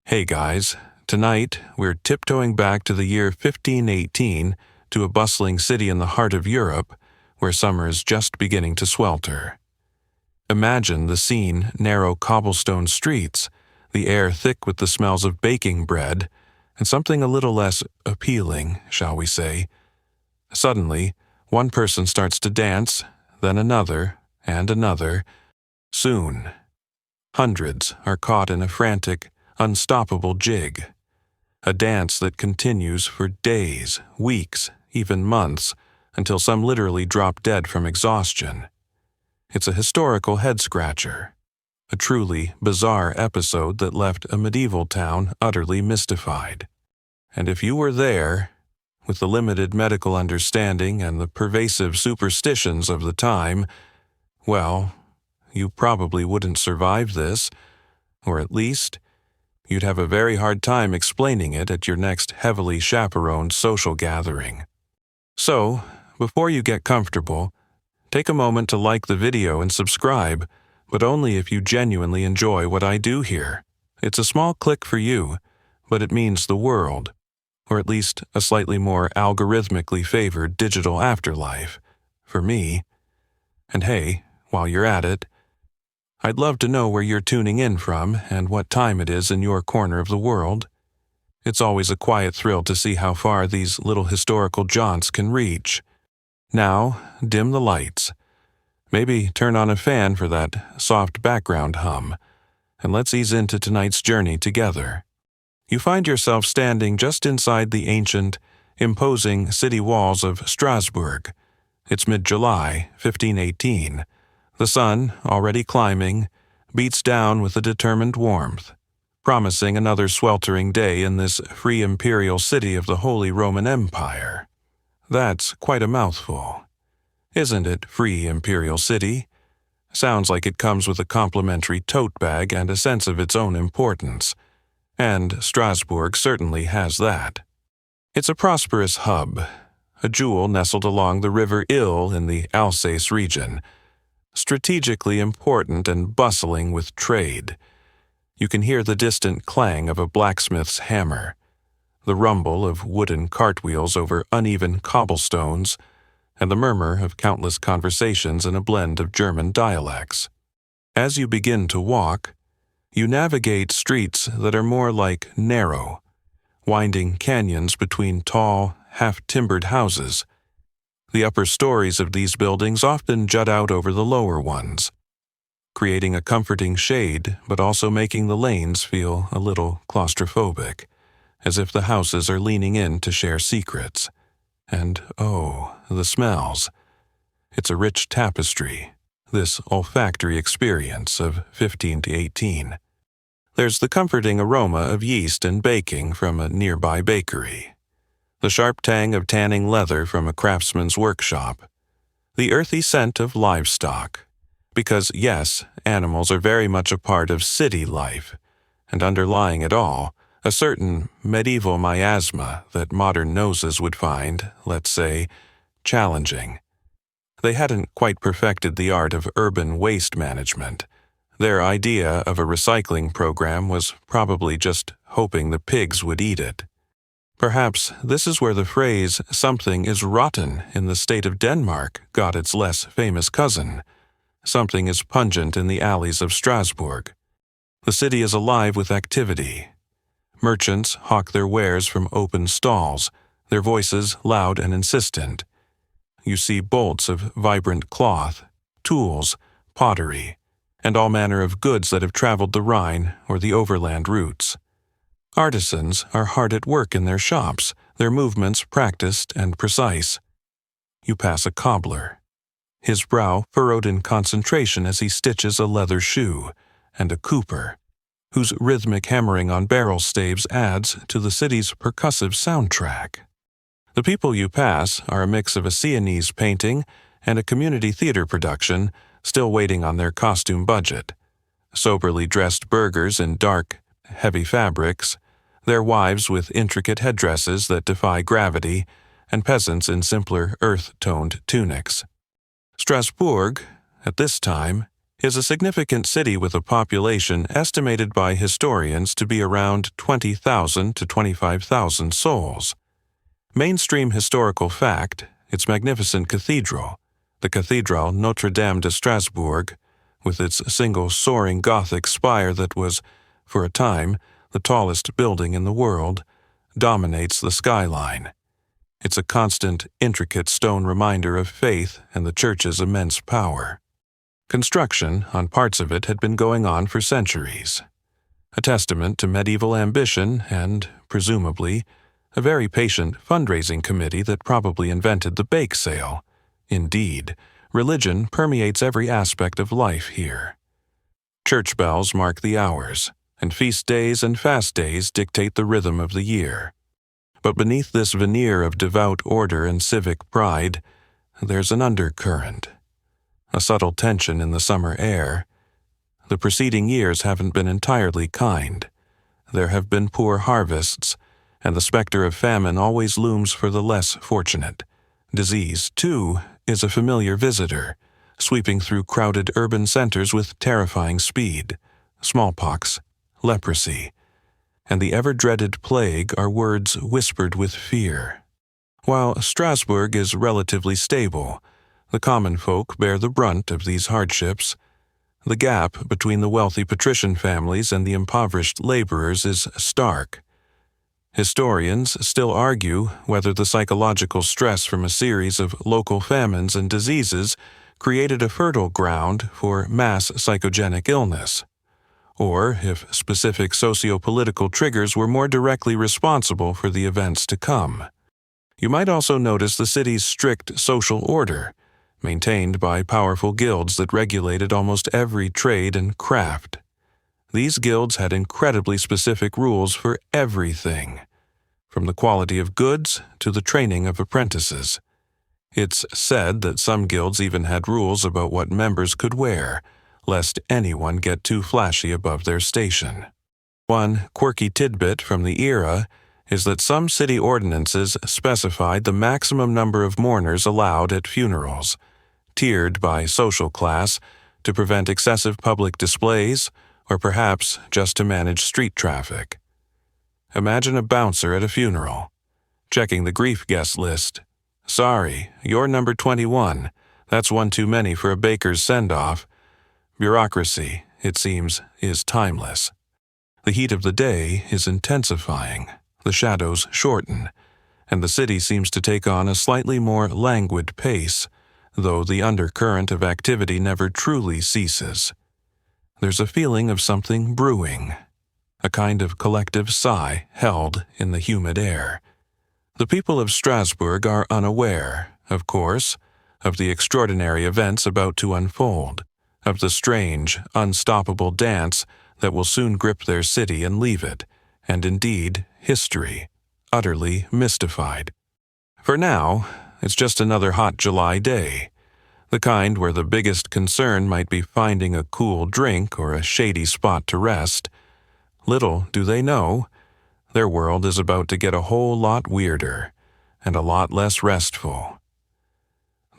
Hey guys, tonight we're tiptoeing back to the year 1518 to a bustling city in the heart of Europe where summer is just beginning to swelter. Imagine the scene: narrow cobblestone streets, the air thick with the smells of baking bread, and something a little less appealing, shall we say. Suddenly, one person starts to dance, then another, and another. Soon, hundreds are caught in a frantic, unstoppable jig. A dance that continues for days, weeks, even months, until some literally drop dead from exhaustion. It's a historical head-scratcher, a truly bizarre episode that left a medieval town utterly mystified. And if you were there, with the limited medical understanding and the pervasive superstitions of the time, well, you probably wouldn't survive this, or at least, you'd have a very hard time explaining it at your next heavily chaperoned social gathering. So, before you get comfortable, take a moment to like the video and subscribe, but only if you genuinely enjoy what I do here. It's a small click for you, but it means the world, or at least a slightly more algorithmically favored digital afterlife, for me. And hey, while you're at it, I'd love to know where you're tuning in from and what time it is in your corner of the world. It's always a quiet thrill to see how far these little historical jaunts can reach. Now, dim the lights. Maybe turn on a fan for that soft background hum, and let's ease into tonight's journey together. You find yourself standing just inside the ancient, imposing city walls of Strasbourg. It's mid-July, 1518. The sun, already climbing, beats down with a determined warmth, promising another sweltering day in this free imperial city of the Holy Roman Empire. That's quite a mouthful. Isn't it, free imperial city? Sounds like it comes with a complimentary tote bag and a sense of its own importance. And Strasbourg certainly has that. It's a prosperous hub, a jewel nestled along the River Ill in the Alsace region, strategically important and bustling with trade. You can hear the distant clang of a blacksmith's hammer, the rumble of wooden cartwheels over uneven cobblestones, and the murmur of countless conversations in a blend of German dialects. As you begin to walk, you navigate streets that are more like narrow, winding canyons between tall, half-timbered houses. The upper stories of these buildings often jut out over the lower ones, creating a comforting shade but also making the lanes feel a little claustrophobic, as if the houses are leaning in to share secrets. And oh, the smells. It's a rich tapestry, this olfactory experience of 15 to 18. There's the comforting aroma of yeast and baking from a nearby bakery, the sharp tang of tanning leather from a craftsman's workshop, the earthy scent of livestock, because yes, animals are very much a part of city life, and underlying it all, a certain medieval miasma that modern noses would find, let's say, challenging. They hadn't quite perfected the art of urban waste management. Their idea of a recycling program was probably just hoping the pigs would eat it. Perhaps this is where the phrase "something is rotten" in the state of Denmark got its less famous cousin. Something is pungent in the alleys of Strasbourg. The city is alive with activity. Merchants hawk their wares from open stalls, their voices loud and insistent. You see bolts of vibrant cloth, tools, pottery, and all manner of goods that have traveled the Rhine or the overland routes. Artisans are hard at work in their shops, their movements practiced and precise. You pass a cobbler, his brow furrowed in concentration as he stitches a leather shoe, and a cooper, whose rhythmic hammering on barrel staves adds to the city's percussive soundtrack. The people you pass are a mix of a Sienese painting and a community theater production still waiting on their costume budget. Soberly dressed burghers in dark, heavy fabrics, their wives with intricate headdresses that defy gravity, and peasants in simpler earth-toned tunics. Strasbourg, at this time, is a significant city with a population estimated by historians to be around 20,000 to 25,000 souls. Mainstream historical fact, its magnificent cathedral, the Cathédrale Notre-Dame de Strasbourg, with its single soaring Gothic spire that was, for a time, the tallest building in the world, dominates the skyline. It's a constant, intricate stone reminder of faith and the church's immense power. Construction on parts of it had been going on for centuries, a testament to medieval ambition and, presumably, a very patient fundraising committee that probably invented the bake sale. Indeed, religion permeates every aspect of life here. Church bells mark the hours, and feast days and fast days dictate the rhythm of the year. But beneath this veneer of devout order and civic pride, there's an undercurrent, a subtle tension in the summer air. The preceding years haven't been entirely kind. There have been poor harvests, and the specter of famine always looms for the less fortunate. Disease, too, is a familiar visitor, sweeping through crowded urban centers with terrifying speed. Smallpox, leprosy, and the ever-dreaded plague are words whispered with fear. While Strasbourg is relatively stable, the common folk bear the brunt of these hardships. The gap between the wealthy patrician families and the impoverished laborers is stark. Historians still argue whether the psychological stress from a series of local famines and diseases created a fertile ground for mass psychogenic illness, or if specific socio-political triggers were more directly responsible for the events to come. You might also notice the city's strict social order, maintained by powerful guilds that regulated almost every trade and craft. These guilds had incredibly specific rules for everything, from the quality of goods to the training of apprentices. It's said that some guilds even had rules about what members could wear, lest anyone get too flashy above their station. One quirky tidbit from the era is that some city ordinances specified the maximum number of mourners allowed at funerals, tiered by social class to prevent excessive public displays or perhaps just to manage street traffic. Imagine a bouncer at a funeral, checking the grief guest list. Sorry, you're number 21. That's one too many for a baker's send-off. Bureaucracy, it seems, is timeless. The heat of the day is intensifying, the shadows shorten, and the city seems to take on a slightly more languid pace, though the undercurrent of activity never truly ceases. There's a feeling of something brewing, a kind of collective sigh held in the humid air. The people of Strasbourg are unaware, of course, of the extraordinary events about to unfold, of the strange, unstoppable dance that will soon grip their city and leave it, and indeed, history, utterly mystified. For now, it's just another hot July day, the kind where the biggest concern might be finding a cool drink or a shady spot to rest. Little do they know, their world is about to get a whole lot weirder and a lot less restful.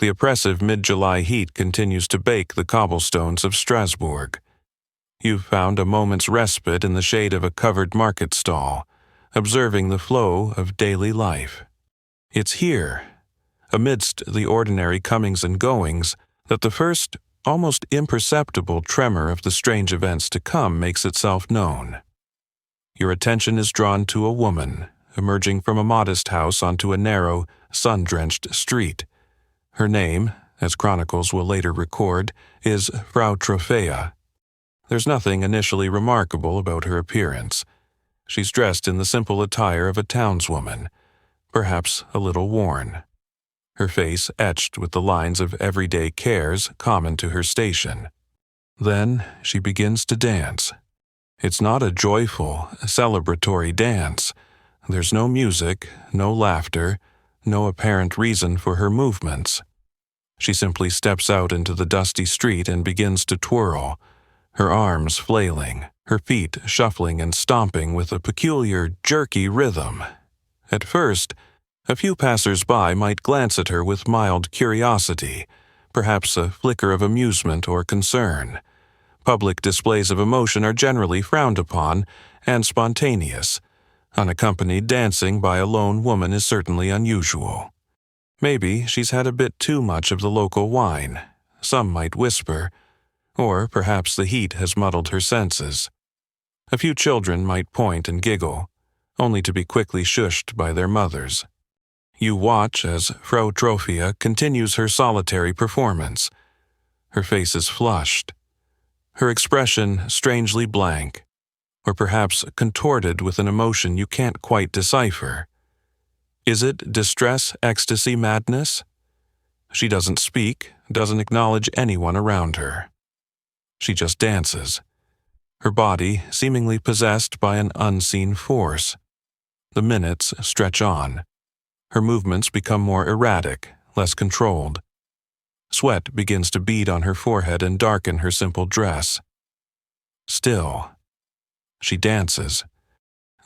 The oppressive mid-July heat continues to bake the cobblestones of Strasbourg. You've found a moment's respite in the shade of a covered market stall, observing the flow of daily life. It's here, amidst the ordinary comings and goings, that the first, almost imperceptible tremor of the strange events to come makes itself known. Your attention is drawn to a woman, emerging from a modest house onto a narrow, sun-drenched street. Her name, as chronicles will later record, is Frau Trophea. There's nothing initially remarkable about her appearance. She's dressed in the simple attire of a townswoman, perhaps a little worn. Her face etched with the lines of everyday cares common to her station. Then she begins to dance. It's not a joyful, celebratory dance. There's no music, no laughter, no apparent reason for her movements. She simply steps out into the dusty street and begins to twirl, her arms flailing, her feet shuffling and stomping with a peculiar, jerky rhythm. At first, a few passers-by might glance at her with mild curiosity, perhaps a flicker of amusement or concern, Public displays of emotion are generally frowned upon and spontaneous. Unaccompanied dancing by a lone woman is certainly unusual. Maybe she's had a bit too much of the local wine, some might whisper, or perhaps the heat has muddled her senses. A few children might point and giggle, only to be quickly shushed by their mothers. You watch as Frau Trophia continues her solitary performance. Her face is flushed, her expression strangely blank, or perhaps contorted with an emotion you can't quite decipher. Is it distress, ecstasy, madness? She doesn't speak, doesn't acknowledge anyone around her. She just dances, her body seemingly possessed by an unseen force. The minutes stretch on. Her movements become more erratic, less controlled. Sweat begins to bead on her forehead and darken her simple dress. Still, she dances.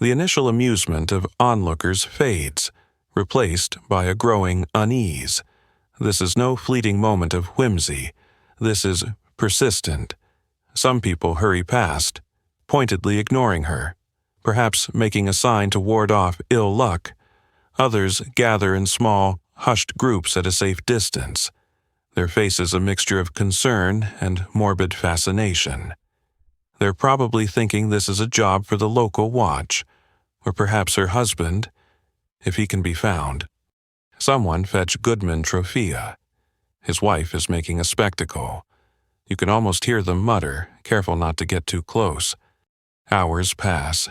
The initial amusement of onlookers fades, replaced by a growing unease. This is no fleeting moment of whimsy. This is persistent. Some people hurry past, pointedly ignoring her, perhaps making a sign to ward off ill luck. Others gather in small, hushed groups at a safe distance, their faces a mixture of concern and morbid fascination. They're probably thinking this is a job for the local watch, or perhaps her husband, if he can be found. Someone fetch Goodman Trophia. His wife is making a spectacle. You can almost hear them mutter, careful not to get too close. Hours pass.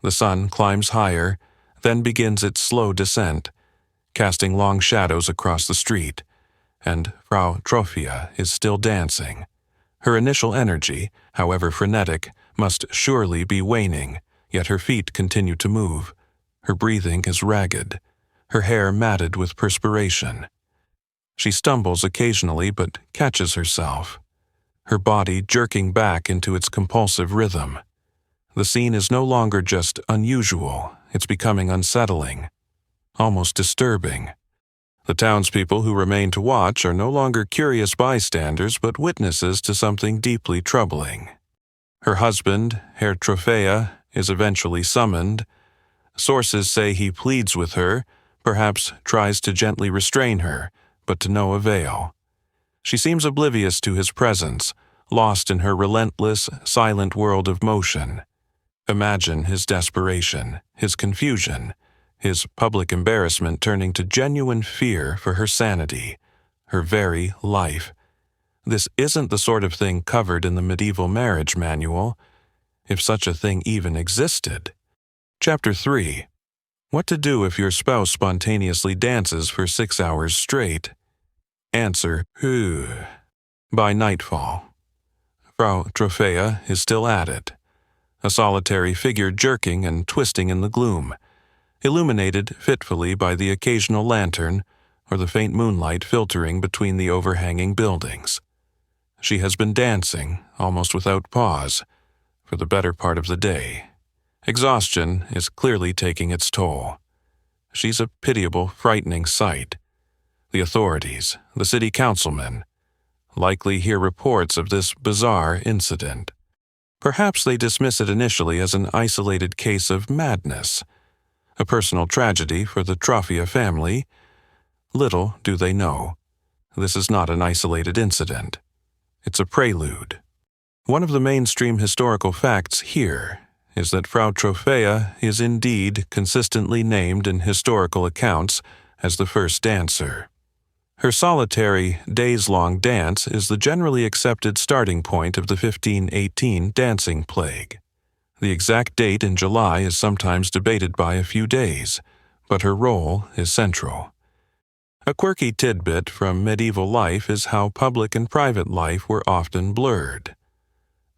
The sun climbs higher, then begins its slow descent, casting long shadows across the street, and Frau Trophia is still dancing. Her initial energy, however frenetic, must surely be waning, yet her feet continue to move. Her breathing is ragged, her hair matted with perspiration. She stumbles occasionally but catches herself, her body jerking back into its compulsive rhythm. The scene is no longer just unusual, it's becoming unsettling, almost disturbing. The townspeople who remain to watch are no longer curious bystanders but witnesses to something deeply troubling. Her husband, Herr Trophea, is eventually summoned. Sources say he pleads with her, perhaps tries to gently restrain her, but to no avail. She seems oblivious to his presence, lost in her relentless, silent world of motion. Imagine his desperation, his confusion, his public embarrassment turning to genuine fear for her sanity, her very life. This isn't the sort of thing covered in the medieval marriage manual, if such a thing even existed. Chapter 3. What to do if your spouse spontaneously dances for 6 hours straight? Answer, By nightfall, Frau Trophea is still at it, a solitary figure jerking and twisting in the gloom, illuminated fitfully by the occasional lantern or the faint moonlight filtering between the overhanging buildings. She has been dancing, almost without pause, for the better part of the day. Exhaustion is clearly taking its toll. She's a pitiable, frightening sight. The authorities, the city councilmen, likely hear reports of this bizarre incident. Perhaps they dismiss it initially as an isolated case of madness, a personal tragedy for the Trophia family. Little do they know, this is not an isolated incident. It's a prelude. One of the mainstream historical facts here is that Frau Trophea is indeed consistently named in historical accounts as the first dancer. Her solitary, days-long dance is the generally accepted starting point of the 1518 dancing plague. The exact date in July is sometimes debated by a few days, but her role is central. A quirky tidbit from medieval life is how public and private life were often blurred.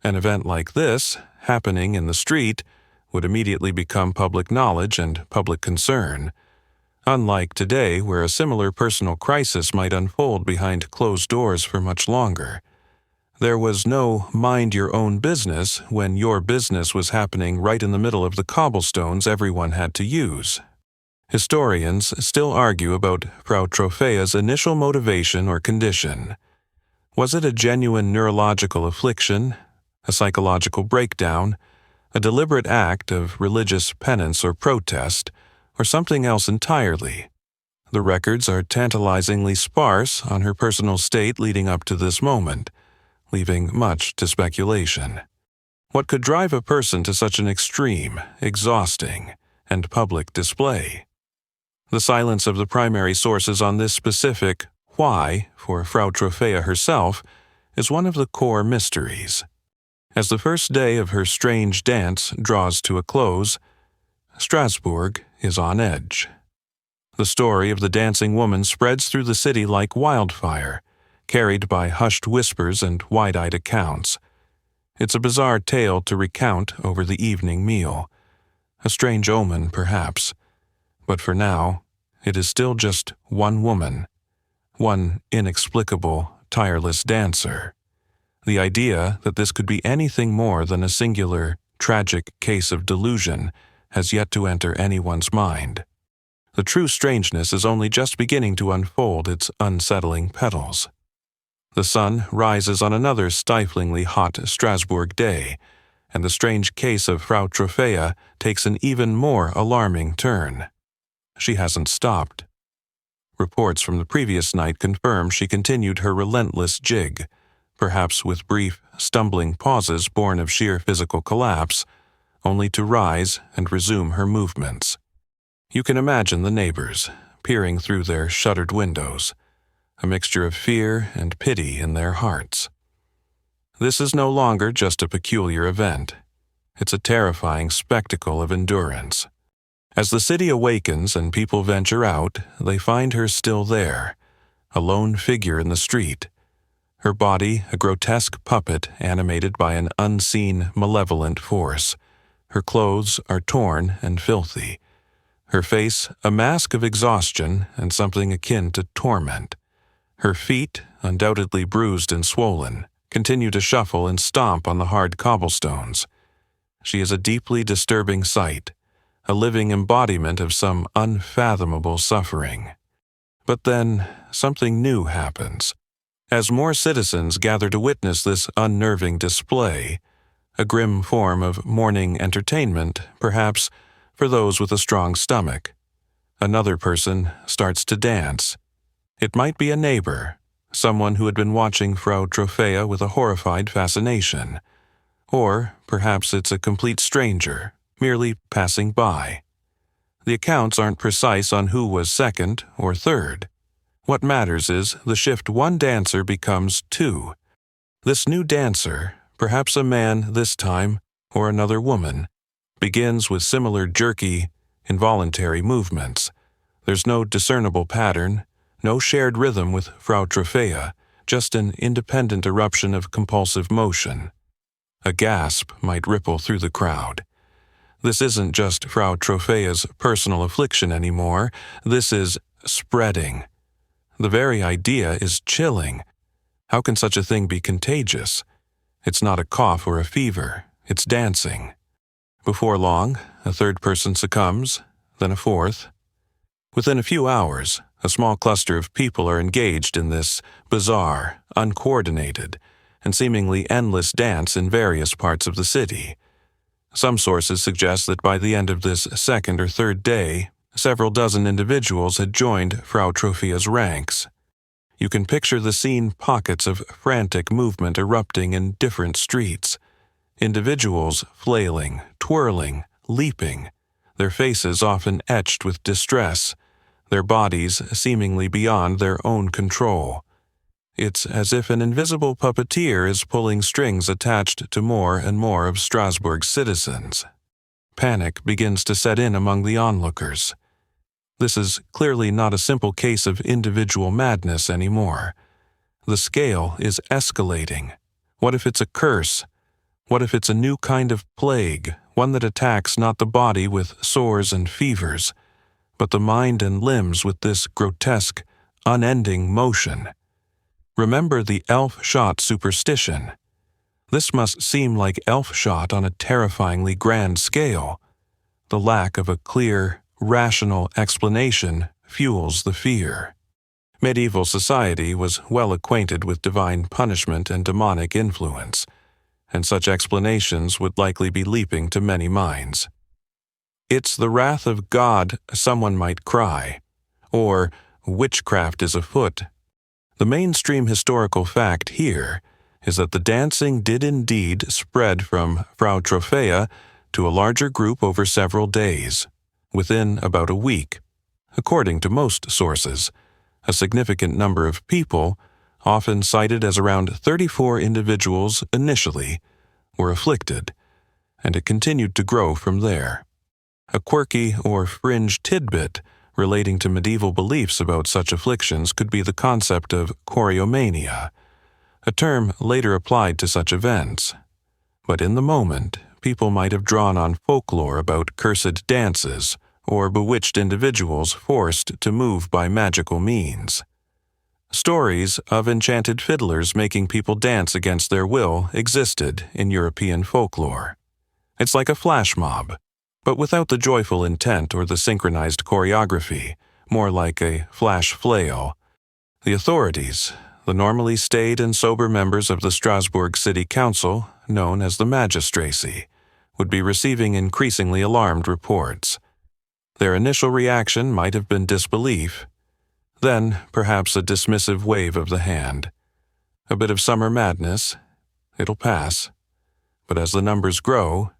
An event like this, happening in the street, would immediately become public knowledge and public concern, unlike today where a similar personal crisis might unfold behind closed doors for much longer. There was no mind your own business when your business was happening right in the middle of the cobblestones everyone had to use. Historians still argue about Frau Trophea's initial motivation or condition. Was it a genuine neurological affliction, a psychological breakdown, a deliberate act of religious penance or protest, or something else entirely. The records are tantalizingly sparse on her personal state leading up to this moment, leaving much to speculation. What could drive a person to such an extreme, exhausting, and public display? The silence of the primary sources on this specific why for Frau Trophäa herself is one of the core mysteries. As the first day of her strange dance draws to a close, Strasbourg is on edge. The story of the dancing woman spreads through the city like wildfire, carried by hushed whispers and wide-eyed accounts. It's a bizarre tale to recount over the evening meal. A strange omen, perhaps. But for now, it is still just one woman, one inexplicable, tireless dancer. The idea that this could be anything more than a singular, tragic case of delusion has yet to enter anyone's mind. The true strangeness is only just beginning to unfold its unsettling petals. The sun rises on another stiflingly hot Strasbourg day, and the strange case of Frau Trophäa takes an even more alarming turn. She hasn't stopped. Reports from the previous night confirm she continued her relentless jig, perhaps with brief, stumbling pauses born of sheer physical collapse, only to rise and resume her movements. You can imagine the neighbors, peering through their shuttered windows, a mixture of fear and pity in their hearts. This is no longer just a peculiar event. It's a terrifying spectacle of endurance. As the city awakens and people venture out, they find her still there, a lone figure in the street. Her body a grotesque puppet animated by an unseen, malevolent force. Her clothes are torn and filthy. Her face a mask of exhaustion and something akin to torment. Her feet, undoubtedly bruised and swollen, continue to shuffle and stomp on the hard cobblestones. She is a deeply disturbing sight, a living embodiment of some unfathomable suffering. But then, something new happens. As more citizens gather to witness this unnerving display, a grim form of morning entertainment, perhaps, for those with a strong stomach, another person starts to dance. It might be a neighbor, someone who had been watching Frau Trophäa with a horrified fascination. Or perhaps it's a complete stranger, merely passing by. The accounts aren't precise on who was second or third. What matters is the shift one dancer becomes two. This new dancer, perhaps a man this time, or another woman, begins with similar jerky, involuntary movements. There's no discernible pattern, no shared rhythm with Frau Trophäa, just an independent eruption of compulsive motion. A gasp might ripple through the crowd. This isn't just Frau Trophäa's personal affliction anymore. This is spreading. The very idea is chilling. How can such a thing be contagious? It's not a cough or a fever. It's dancing. Before long, a third person succumbs, then a fourth. Within a few hours, a small cluster of people are engaged in this bizarre, uncoordinated, and seemingly endless dance in various parts of the city. Some sources suggest that by the end of this second or third day, several dozen individuals had joined Frau Trophäa's ranks. You can picture the scene pockets of frantic movement erupting in different streets. Individuals flailing, twirling, leaping, their faces often etched with distress, their bodies seemingly beyond their own control. It's as if an invisible puppeteer is pulling strings attached to more and more of Strasbourg's citizens. Panic begins to set in among the onlookers. This is clearly not a simple case of individual madness anymore. The scale is escalating. What if it's a curse? What if it's a new kind of plague, one that attacks not the body with sores and fevers, but the mind and limbs with this grotesque, unending motion? Remember the elf-shot superstition. This must seem like elf-shot on a terrifyingly grand scale. The lack of a clear, rational explanation fuels the fear. Medieval society was well acquainted with divine punishment and demonic influence. and such explanations would likely be leaping to many minds. It's the wrath of God, someone might cry, or witchcraft is afoot. The mainstream historical fact here is that the dancing did indeed spread from Frau Trophäa to a larger group over several days, within about a week. According to most sources, a significant number of people, often cited as around 34 individuals initially, were afflicted, and it continued to grow from there. A quirky or fringe tidbit relating to medieval beliefs about such afflictions could be the concept of choreomania, a term later applied to such events. But in the moment, people might have drawn on folklore about cursed dances or bewitched individuals forced to move by magical means. Stories of enchanted fiddlers making people dance against their will existed in European folklore. It's like a flash mob, but without the joyful intent or the synchronized choreography, more like a flash flail. The authorities, the normally staid and sober members of the Strasbourg City Council, known as the magistracy, would be receiving increasingly alarmed reports. Their initial reaction might have been disbelief, then perhaps a dismissive wave of the hand. A bit of summer madness, it'll pass. But as the numbers grow,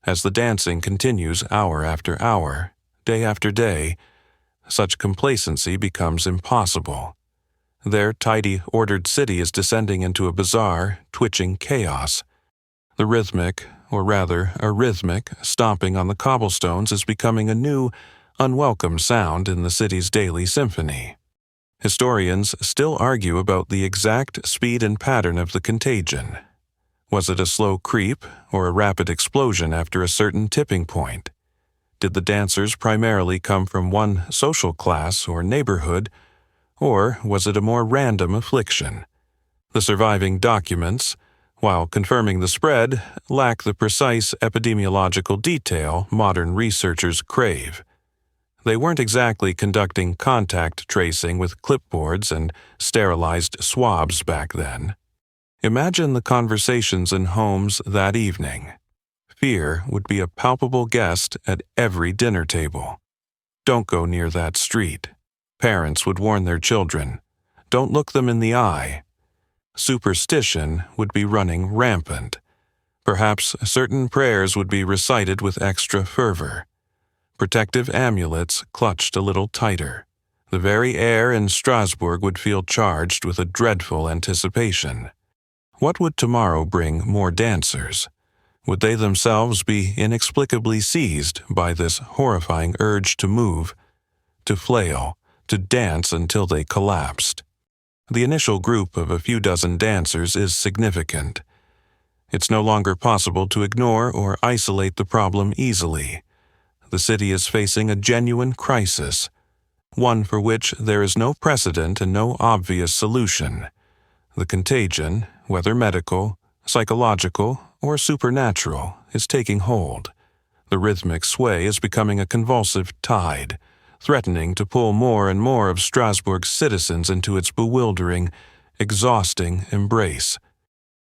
as the dancing continues hour after hour, day after day, such complacency becomes impossible. Their tidy, ordered city is descending into a bizarre, twitching chaos. The rhythmic, or rather a rhythmic, stomping on the cobblestones is becoming a new, unwelcome sound in the city's daily symphony. Historians still argue about the exact speed and pattern of the contagion. Was it a slow creep or a rapid explosion after a certain tipping point? Did the dancers primarily come from one social class or neighborhood, or was it a more random affliction? The surviving documents, while confirming the spread, lack the precise epidemiological detail modern researchers crave. They weren't exactly conducting contact tracing with clipboards and sterilized swabs back then. Imagine the conversations in homes that evening. Fear would be a palpable guest at every dinner table. Don't go near that street. Parents would warn their children. Don't look them in the eye. Superstition would be running rampant. Perhaps certain prayers would be recited with extra fervor. Protective amulets clutched a little tighter. The very air in Strasbourg would feel charged with a dreadful anticipation. What would tomorrow bring more dancers? Would they themselves be inexplicably seized by this horrifying urge to move, to flail, to dance until they collapsed? The initial group of a few dozen dancers is significant. It's no longer possible to ignore or isolate the problem easily. The city is facing a genuine crisis, one for which there is no precedent and no obvious solution. The contagion, whether medical, psychological, or supernatural, is taking hold. The rhythmic sway is becoming a convulsive tide, threatening to pull more and more of Strasbourg's citizens into its bewildering, exhausting embrace.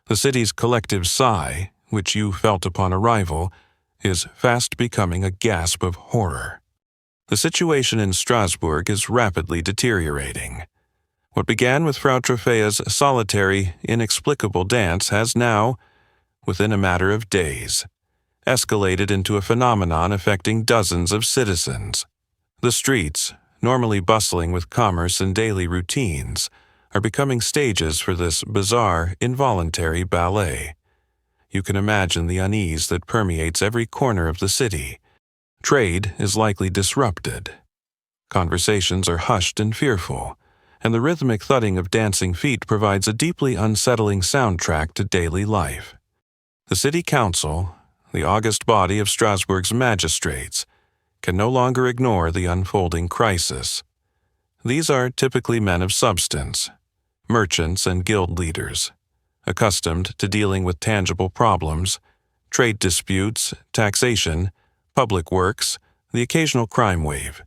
The city's collective sigh, which you felt upon arrival, is fast becoming a gasp of horror. The situation in Strasbourg is rapidly deteriorating. What began with Frau Trophäa's solitary, inexplicable dance has now, within a matter of days, escalated into a phenomenon affecting dozens of citizens. The streets, normally bustling with commerce and daily routines, are becoming stages for this bizarre, involuntary ballet. You can imagine the unease that permeates every corner of the city. Trade is likely disrupted. Conversations are hushed and fearful, and the rhythmic thudding of dancing feet provides a deeply unsettling soundtrack to daily life. The City Council, the august body of Strasbourg's magistrates, can no longer ignore the unfolding crisis. These are typically men of substance, merchants and guild leaders, accustomed to dealing with tangible problems, trade disputes, taxation, public works, the occasional crime wave.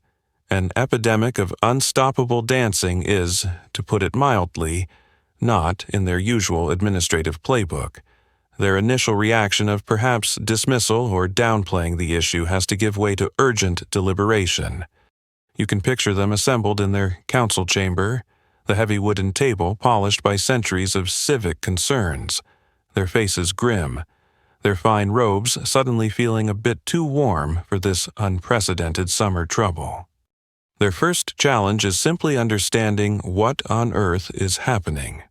An epidemic of unstoppable dancing is, to put it mildly, not in their usual administrative playbook. Their initial reaction of perhaps dismissal or downplaying the issue has to give way to urgent deliberation. You can picture them assembled in their council chamber, the heavy wooden table polished by centuries of civic concerns, their faces grim, their fine robes suddenly feeling a bit too warm for this unprecedented summer trouble. Their first challenge is simply understanding what on earth is happening.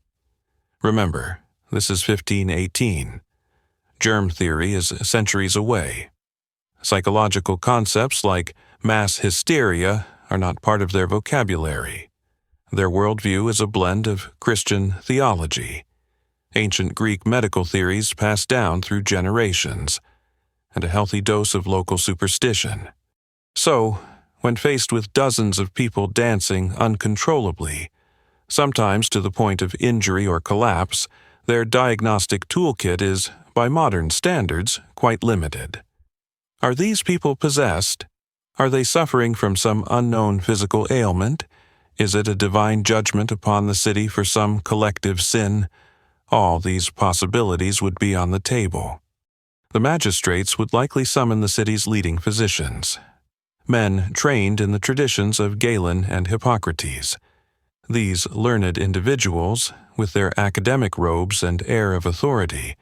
Remember, this is 1518. Germ theory is centuries away. Psychological concepts like mass hysteria are not part of their vocabulary. Their worldview is a blend of Christian theology, ancient Greek medical theories passed down through generations, and a healthy dose of local superstition. So, when faced with dozens of people dancing uncontrollably, sometimes to the point of injury or collapse, their diagnostic toolkit is, by modern standards, quite limited. Are these people possessed? Are they suffering from some unknown physical ailment? Is it a divine judgment upon the city for some collective sin? All these possibilities would be on the table. The magistrates would likely summon the city's leading physicians, men trained in the traditions of Galen and Hippocrates. These learned individuals, with their academic robes and air of authority,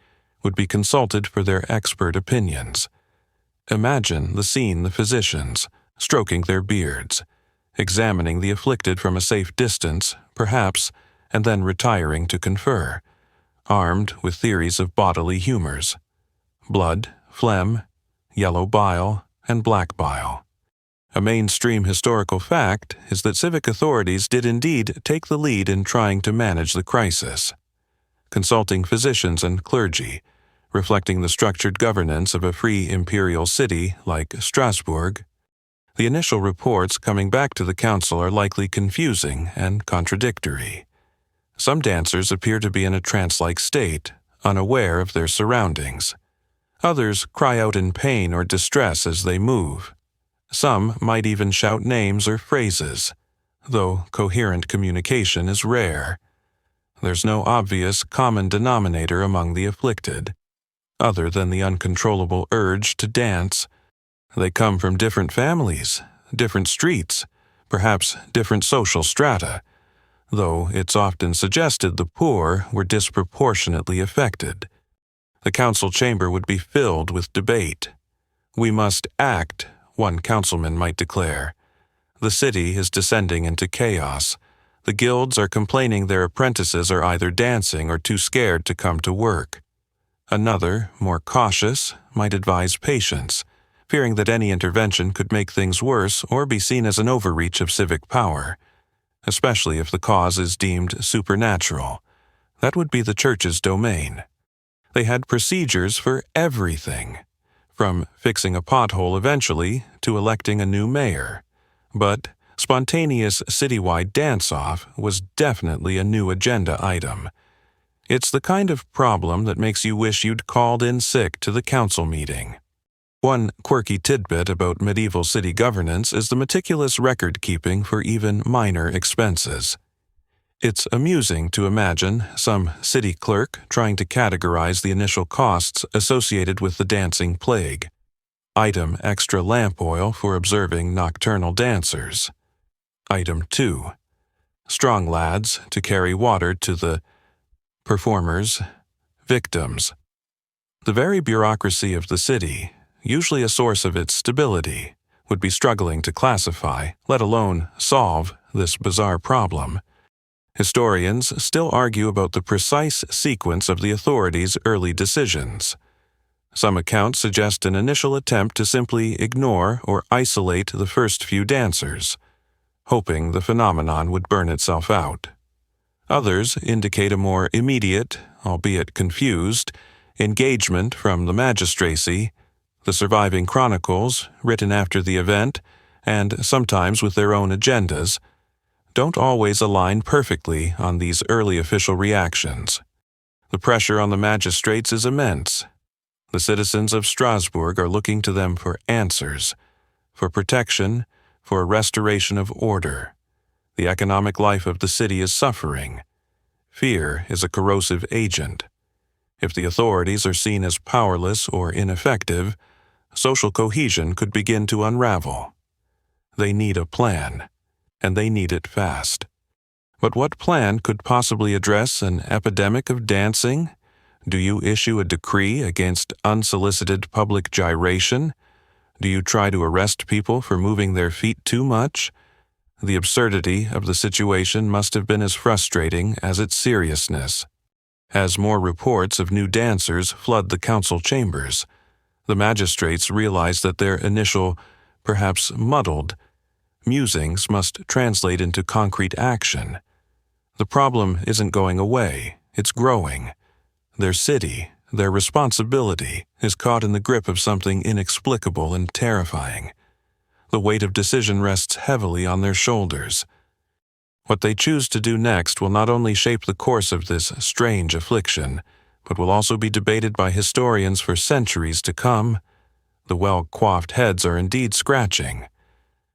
would be consulted for their expert opinions. Imagine the scene: the physicians, stroking their beards, examining the afflicted from a safe distance, perhaps, and then retiring to confer, armed with theories of bodily humors: blood, phlegm, yellow bile, and black bile. A mainstream historical fact is that civic authorities did indeed take the lead in trying to manage the crisis. Consulting physicians and clergy, reflecting the structured governance of a free imperial city like Strasbourg, the initial reports coming back to the council are likely confusing and contradictory. Some dancers appear to be in a trance-like state, unaware of their surroundings. Others cry out in pain or distress as they move. Some might even shout names or phrases, though coherent communication is rare. There's no obvious common denominator among the afflicted, other than the uncontrollable urge to dance. They come from different families, different streets, perhaps different social strata, though it's often suggested the poor were disproportionately affected. The council chamber would be filled with debate. "We must act," one councilman might declare. "The city is descending into chaos. The guilds are complaining their apprentices are either dancing or too scared to come to work." Another, more cautious, might advise patience, fearing that any intervention could make things worse or be seen as an overreach of civic power, especially if the cause is deemed supernatural. That would be the church's domain. They had procedures for everything, from fixing a pothole eventually to electing a new mayor. But spontaneous citywide dance-off was definitely a new agenda item. It's the kind of problem that makes you wish you'd called in sick to the council meeting. One quirky tidbit about medieval city governance is the meticulous record-keeping for even minor expenses. It's amusing to imagine some city clerk trying to categorize the initial costs associated with the dancing plague. Item: extra lamp oil for observing nocturnal dancers. Item 2: strong lads to carry water to the performers, victims. The very bureaucracy of the city, usually a source of its stability, would be struggling to classify, let alone solve, this bizarre problem. Historians still argue about the precise sequence of the authorities' early decisions. Some accounts suggest an initial attempt to simply ignore or isolate the first few dancers, hoping the phenomenon would burn itself out. Others indicate a more immediate, albeit confused, engagement from the magistracy. The surviving chronicles, written after the event, and sometimes with their own agendas, don't always align perfectly on these early official reactions. The pressure on the magistrates is immense. The citizens of Strasbourg are looking to them for answers, for protection, for restoration of order. The economic life of the city is suffering. Fear is a corrosive agent. If the authorities are seen as powerless or ineffective, social cohesion could begin to unravel. They need a plan, and they need it fast. But what plan could possibly address an epidemic of dancing? Do you issue a decree against unsolicited public gyration? Do you try to arrest people for moving their feet too much? The absurdity of the situation must have been as frustrating as its seriousness. As more reports of new dancers flood the council chambers, the magistrates realize that their initial, perhaps muddled, musings must translate into concrete action. The problem isn't going away, it's growing. Their city, their responsibility, is caught in the grip of something inexplicable and terrifying. The weight of decision rests heavily on their shoulders. What they choose to do next will not only shape the course of this strange affliction, but will also be debated by historians for centuries to come. The well-coiffed heads are indeed scratching,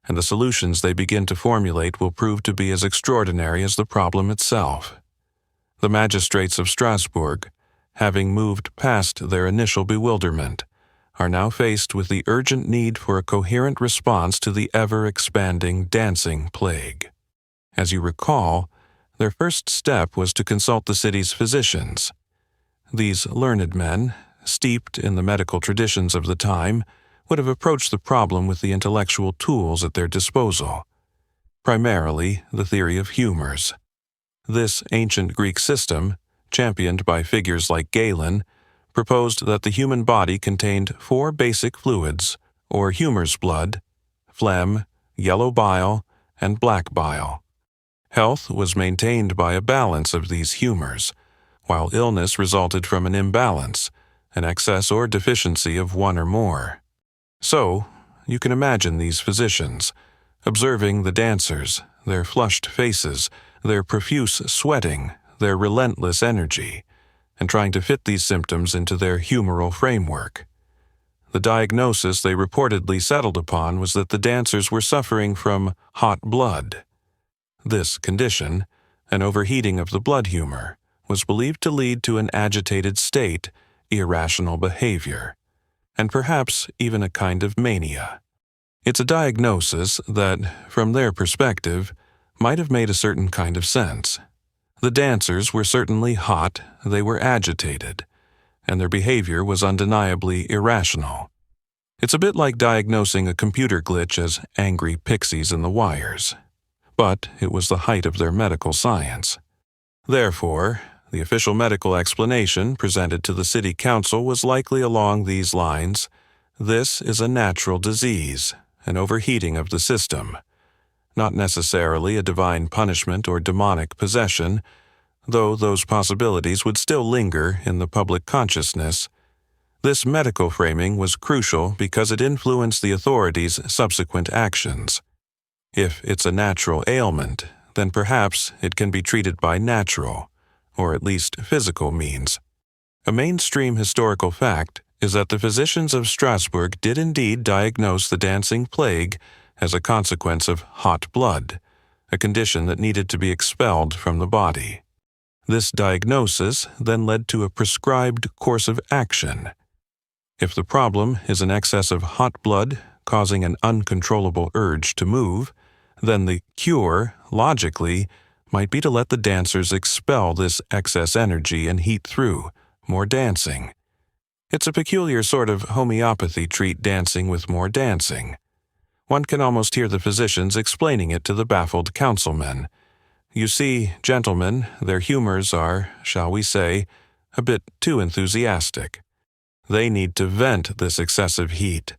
and the solutions they begin to formulate will prove to be as extraordinary as the problem itself. The magistrates of Strasbourg, having moved past their initial bewilderment, are now faced with the urgent need for a coherent response to the ever-expanding dancing plague. As you recall, their first step was to consult the city's physicians. These learned men, steeped in the medical traditions of the time, would have approached the problem with the intellectual tools at their disposal, primarily the theory of humors. This ancient Greek system, championed by figures like Galen, proposed that the human body contained 4 basic fluids, or humors: blood, phlegm, yellow bile, and black bile. Health was maintained by a balance of these humors, while illness resulted from an imbalance, an excess or deficiency of one or more. So, you can imagine these physicians, observing the dancers, their flushed faces, their profuse sweating, their relentless energy, and trying to fit these symptoms into their humoral framework. The diagnosis they reportedly settled upon was that the dancers were suffering from hot blood. This condition, an overheating of the blood humor, was believed to lead to an agitated state, irrational behavior, and perhaps even a kind of mania. It's a diagnosis that, from their perspective, might have made a certain kind of sense. The dancers were certainly hot, they were agitated, and their behavior was undeniably irrational. It's a bit like diagnosing a computer glitch as angry pixies in the wires. But it was the height of their medical science. Therefore, the official medical explanation presented to the city council was likely along these lines: this is a natural disease, an overheating of the system, not necessarily a divine punishment or demonic possession, though those possibilities would still linger in the public consciousness. This medical framing was crucial because it influenced the authorities' subsequent actions. If it's a natural ailment, then perhaps it can be treated by natural, or at least physical means. A mainstream historical fact is that the physicians of Strasbourg did indeed diagnose the dancing plague as a consequence of hot blood, a condition that needed to be expelled from the body. This diagnosis then led to a prescribed course of action. If the problem is an excess of hot blood causing an uncontrollable urge to move, then the cure, logically, might be to let the dancers expel this excess energy and heat through more dancing. It's a peculiar sort of homeopathy: treat dancing with more dancing. One can almost hear the physicians explaining it to the baffled councilmen. You see, gentlemen, their humors are, shall we say, a bit too enthusiastic. They need to vent this excessive heat.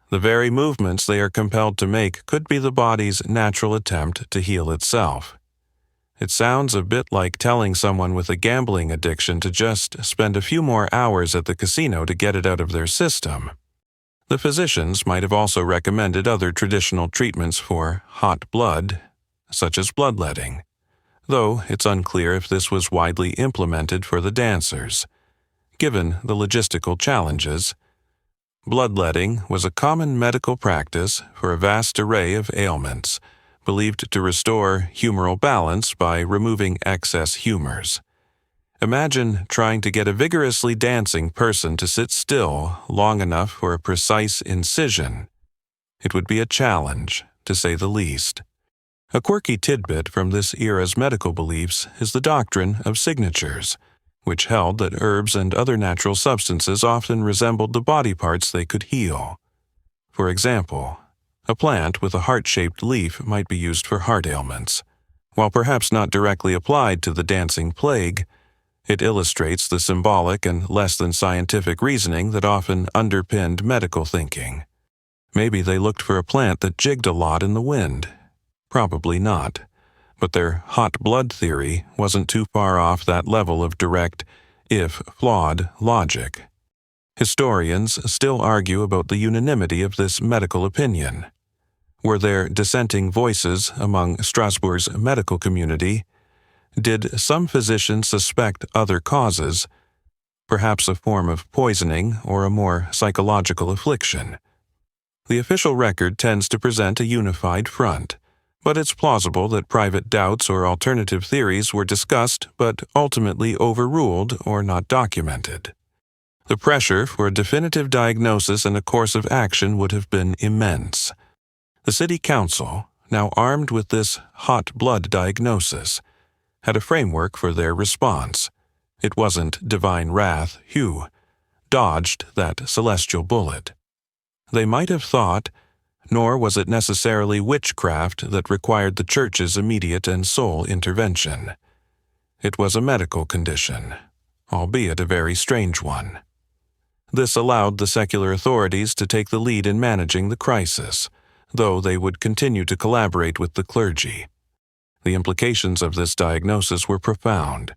The very movements they are compelled to make could be the body's natural attempt to heal itself. It sounds a bit like telling someone with a gambling addiction to just spend a few more hours at the casino to get it out of their system. The physicians might have also recommended other traditional treatments for hot blood, such as bloodletting, though it's unclear if this was widely implemented for the dancers. Given the logistical challenges, bloodletting was a common medical practice for a vast array of ailments, believed to restore humoral balance by removing excess humors. Imagine trying to get a vigorously dancing person to sit still long enough for a precise incision. It would be a challenge, to say the least. A quirky tidbit from this era's medical beliefs is the doctrine of signatures, which held that herbs and other natural substances often resembled the body parts they could heal. For example, a plant with a heart-shaped leaf might be used for heart ailments. While perhaps not directly applied to the dancing plague, it illustrates the symbolic and less than scientific reasoning that often underpinned medical thinking. Maybe they looked for a plant that jigged a lot in the wind. Probably not. But their hot blood theory wasn't too far off that level of direct, if flawed, logic. Historians still argue about the unanimity of this medical opinion. Were there dissenting voices among Strasbourg's medical community? Did some physicians suspect other causes, perhaps a form of poisoning or a more psychological affliction? The official record tends to present a unified front, but it's plausible that private doubts or alternative theories were discussed but ultimately overruled or not documented. The pressure for a definitive diagnosis and a course of action would have been immense. The city council, now armed with this hot blood diagnosis, had a framework for their response. It wasn't divine wrath, Hugh dodged that celestial bullet. They might have thought, nor was it necessarily witchcraft that required the church's immediate and sole intervention. It was a medical condition, albeit a very strange one. This allowed the secular authorities to take the lead in managing the crisis, though they would continue to collaborate with the clergy. The implications of this diagnosis were profound.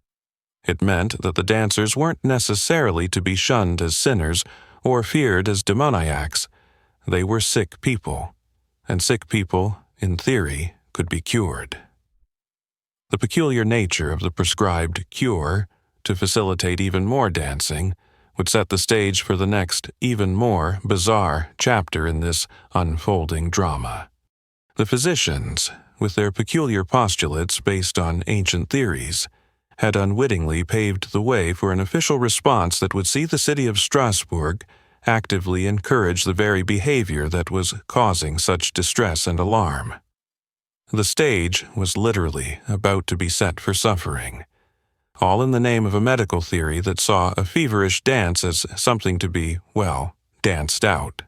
It meant that the dancers weren't necessarily to be shunned as sinners or feared as demoniacs. They were sick people, and sick people, in theory, could be cured. The peculiar nature of the prescribed cure, to facilitate even more dancing, would set the stage for the next, even more bizarre chapter in this unfolding drama. The physicians, with their peculiar postulates based on ancient theories, had unwittingly paved the way for an official response that would see the city of Strasbourg actively encourage the very behavior that was causing such distress and alarm. The stage was literally about to be set for suffering, all in the name of a medical theory that saw a feverish dance as something to be, well, danced out.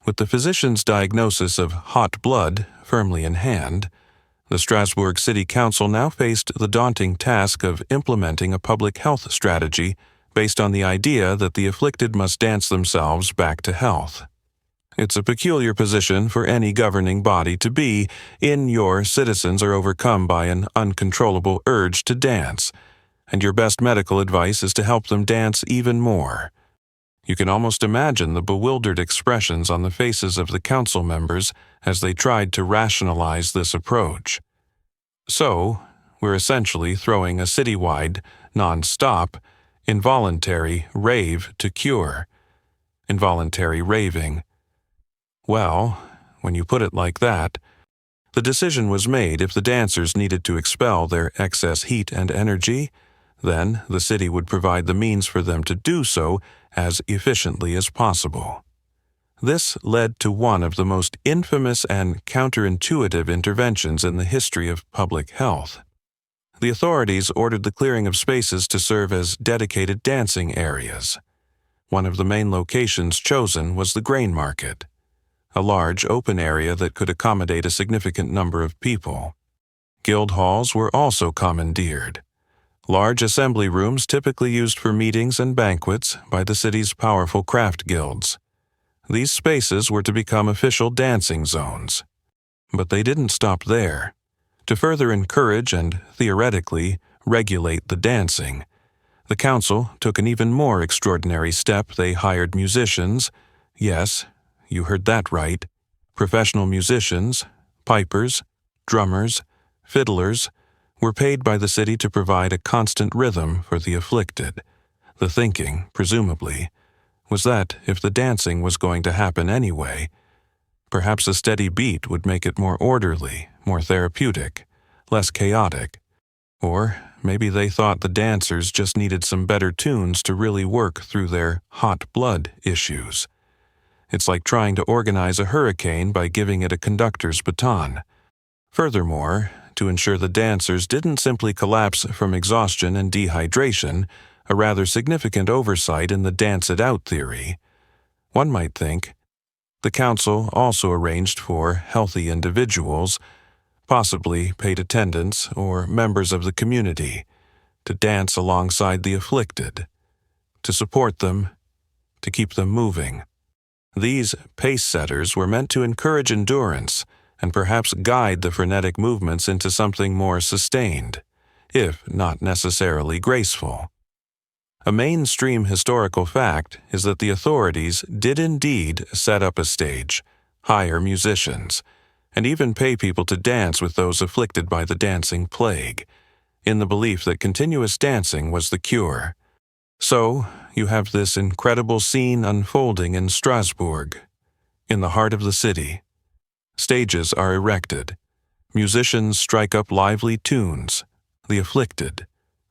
With the physician's diagnosis of hot blood firmly in hand, the Strasbourg City Council now faced the daunting task of implementing a public health strategy based on the idea that the afflicted must dance themselves back to health. It's a peculiar position for any governing body to be in. Your citizens are overcome by an uncontrollable urge to dance, and your best medical advice is to help them dance even more. You can almost imagine the bewildered expressions on the faces of the council members as they tried to rationalize this approach. So, we're essentially throwing a citywide, non-stop, involuntary rave to cure. Involuntary raving. Well, when you put it like that, the decision was made if the dancers needed to expel their excess heat and energy, then the city would provide the means for them to do so as efficiently as possible. This led to one of the most infamous and counterintuitive interventions in the history of public health. The authorities ordered the clearing of spaces to serve as dedicated dancing areas. One of the main locations chosen was the grain market, a large open area that could accommodate a significant number of people. Guild halls were also commandeered, large assembly rooms typically used for meetings and banquets by the city's powerful craft guilds. These spaces were to become official dancing zones. But they didn't stop there. To further encourage and, theoretically, regulate the dancing, the council took an even more extraordinary step. They hired musicians, yes, you heard that right, professional musicians, pipers, drummers, fiddlers, were paid by the city to provide a constant rhythm for the afflicted. The thinking, presumably, was that if the dancing was going to happen anyway, perhaps a steady beat would make it more orderly, more therapeutic, less chaotic. Or maybe they thought the dancers just needed some better tunes to really work through their hot blood issues. It's like trying to organize a hurricane by giving it a conductor's baton. Furthermore, to ensure the dancers didn't simply collapse from exhaustion and dehydration, a rather significant oversight in the dance-it-out theory, one might think, the council also arranged for healthy individuals, possibly paid attendants or members of the community, to dance alongside the afflicted, to support them, to keep them moving. These pace-setters were meant to encourage endurance and perhaps guide the frenetic movements into something more sustained, if not necessarily graceful. A mainstream historical fact is that the authorities did indeed set up a stage, hire musicians, and even pay people to dance with those afflicted by the dancing plague, in the belief that continuous dancing was the cure. So, you have this incredible scene unfolding in Strasbourg, in the heart of the city. Stages are erected. Musicians strike up lively tunes. The afflicted,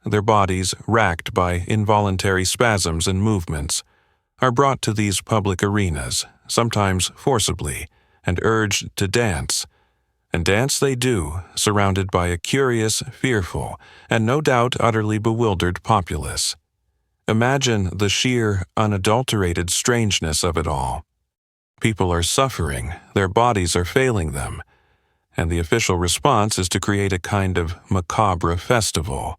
their bodies racked by involuntary spasms and movements, are brought to these public arenas, sometimes forcibly, and urged to dance. And dance they do, surrounded by a curious, fearful, and no doubt utterly bewildered populace. Imagine the sheer, unadulterated strangeness of it all. People are suffering, their bodies are failing them, and the official response is to create a kind of macabre festival.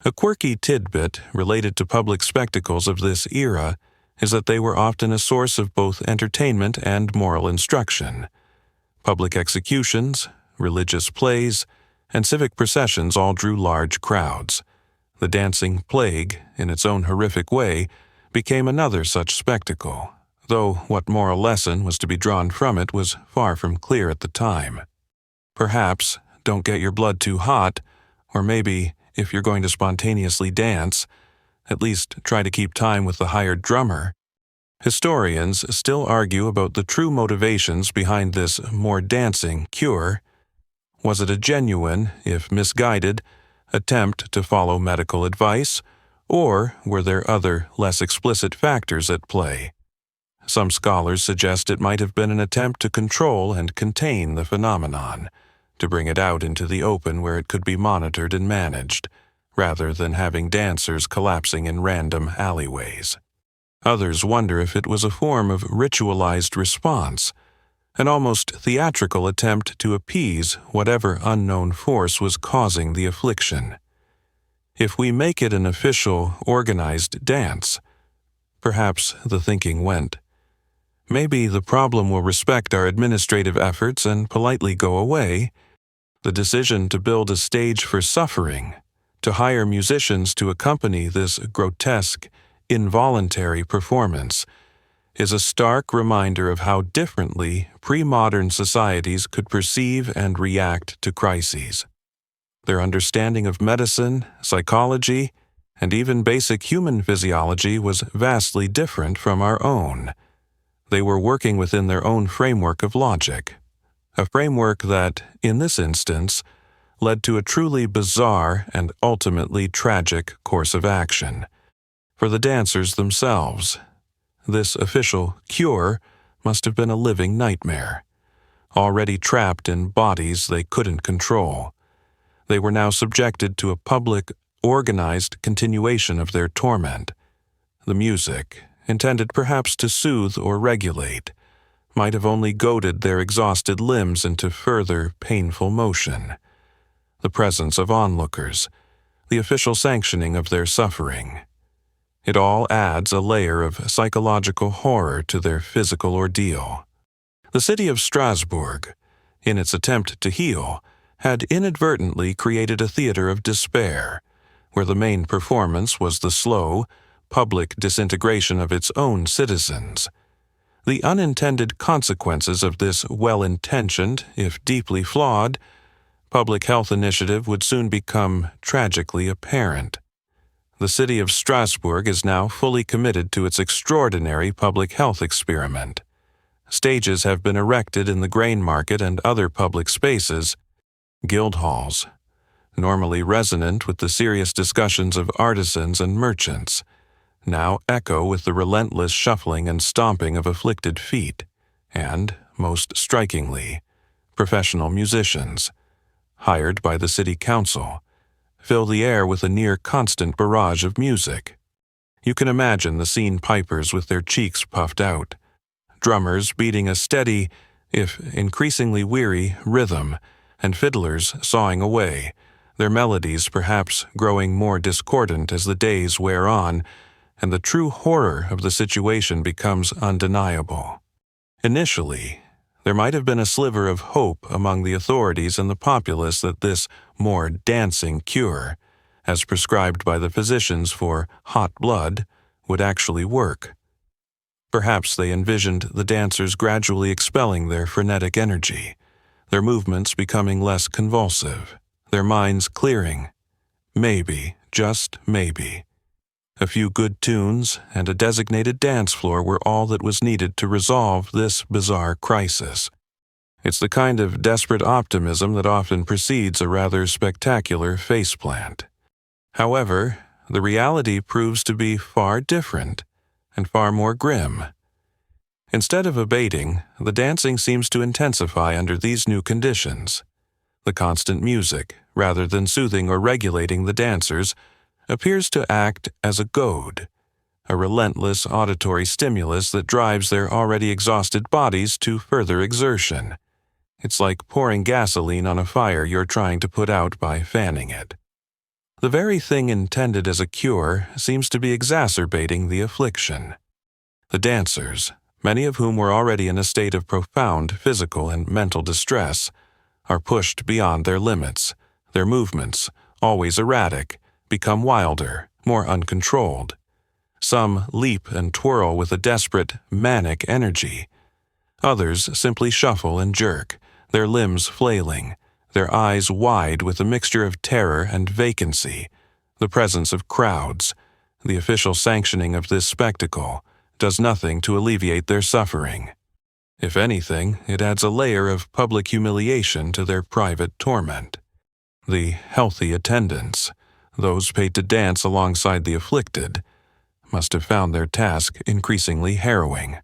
A quirky tidbit related to public spectacles of this era is that they were often a source of both entertainment and moral instruction. Public executions, religious plays, and civic processions all drew large crowds. The dancing plague, in its own horrific way, became another such spectacle, though what moral lesson was to be drawn from it was far from clear at the time. Perhaps, don't get your blood too hot, or maybe, if you're going to spontaneously dance, at least try to keep time with the hired drummer. Historians still argue about the true motivations behind this more dancing cure. Was it a genuine, if misguided, attempt to follow medical advice, or were there other, less explicit factors at play? Some scholars suggest it might have been an attempt to control and contain the phenomenon, to bring it out into the open where it could be monitored and managed, rather than having dancers collapsing in random alleyways. Others wonder if it was a form of ritualized response, an almost theatrical attempt to appease whatever unknown force was causing the affliction. If we make it an official, organized dance, perhaps the thinking went, maybe the problem will respect our administrative efforts and politely go away. The decision to build a stage for suffering, to hire musicians to accompany this grotesque, involuntary performance, is a stark reminder of how differently pre-modern societies could perceive and react to crises. Their understanding of medicine, psychology, and even basic human physiology was vastly different from our own. They were working within their own framework of logic, a framework that, in this instance, led to a truly bizarre and ultimately tragic course of action. For the dancers themselves, this official cure must have been a living nightmare. Already trapped in bodies they couldn't control, they were now subjected to a public, organized continuation of their torment. The music, intended perhaps to soothe or regulate, might have only goaded their exhausted limbs into further painful motion. The presence of onlookers, the official sanctioning of their suffering. It all adds a layer of psychological horror to their physical ordeal. The city of Strasbourg, in its attempt to heal, had inadvertently created a theater of despair, where the main performance was the slow, public disintegration of its own citizens. The unintended consequences of this well-intentioned, if deeply flawed, public health initiative would soon become tragically apparent. The city of Strasbourg is now fully committed to its extraordinary public health experiment. Stages have been erected in the grain market and other public spaces, guild halls, normally resonant with the serious discussions of artisans and merchants, now echo with the relentless shuffling and stomping of afflicted feet, and, most strikingly, professional musicians, hired by the city council, fill the air with a near-constant barrage of music. You can imagine the scene pipers with their cheeks puffed out, drummers beating a steady, if increasingly weary, rhythm, and fiddlers sawing away, their melodies perhaps growing more discordant as the days wear on, and the true horror of the situation becomes undeniable. Initially, there might have been a sliver of hope among the authorities and the populace that this more dancing cure, as prescribed by the physicians for hot blood, would actually work. Perhaps they envisioned the dancers gradually expelling their frenetic energy, their movements becoming less convulsive, their minds clearing. Maybe, just maybe, a few good tunes and a designated dance floor were all that was needed to resolve this bizarre crisis. It's the kind of desperate optimism that often precedes a rather spectacular faceplant. However, the reality proves to be far different and far more grim. Instead of abating, the dancing seems to intensify under these new conditions. The constant music, rather than soothing or regulating the dancers, appears to act as a goad, a relentless auditory stimulus that drives their already exhausted bodies to further exertion. It's like pouring gasoline on a fire you're trying to put out by fanning it. The very thing intended as a cure seems to be exacerbating the affliction. The dancers, many of whom were already in a state of profound physical and mental distress, are pushed beyond their limits. Their movements, always erratic, become wilder, more uncontrolled. Some leap and twirl with a desperate, manic energy. Others simply shuffle and jerk, their limbs flailing, their eyes wide with a mixture of terror and vacancy. The presence of crowds, the official sanctioning of this spectacle, does nothing to alleviate their suffering. If anything, it adds a layer of public humiliation to their private torment. The healthy attendants, those paid to dance alongside the afflicted, must have found their task increasingly harrowing.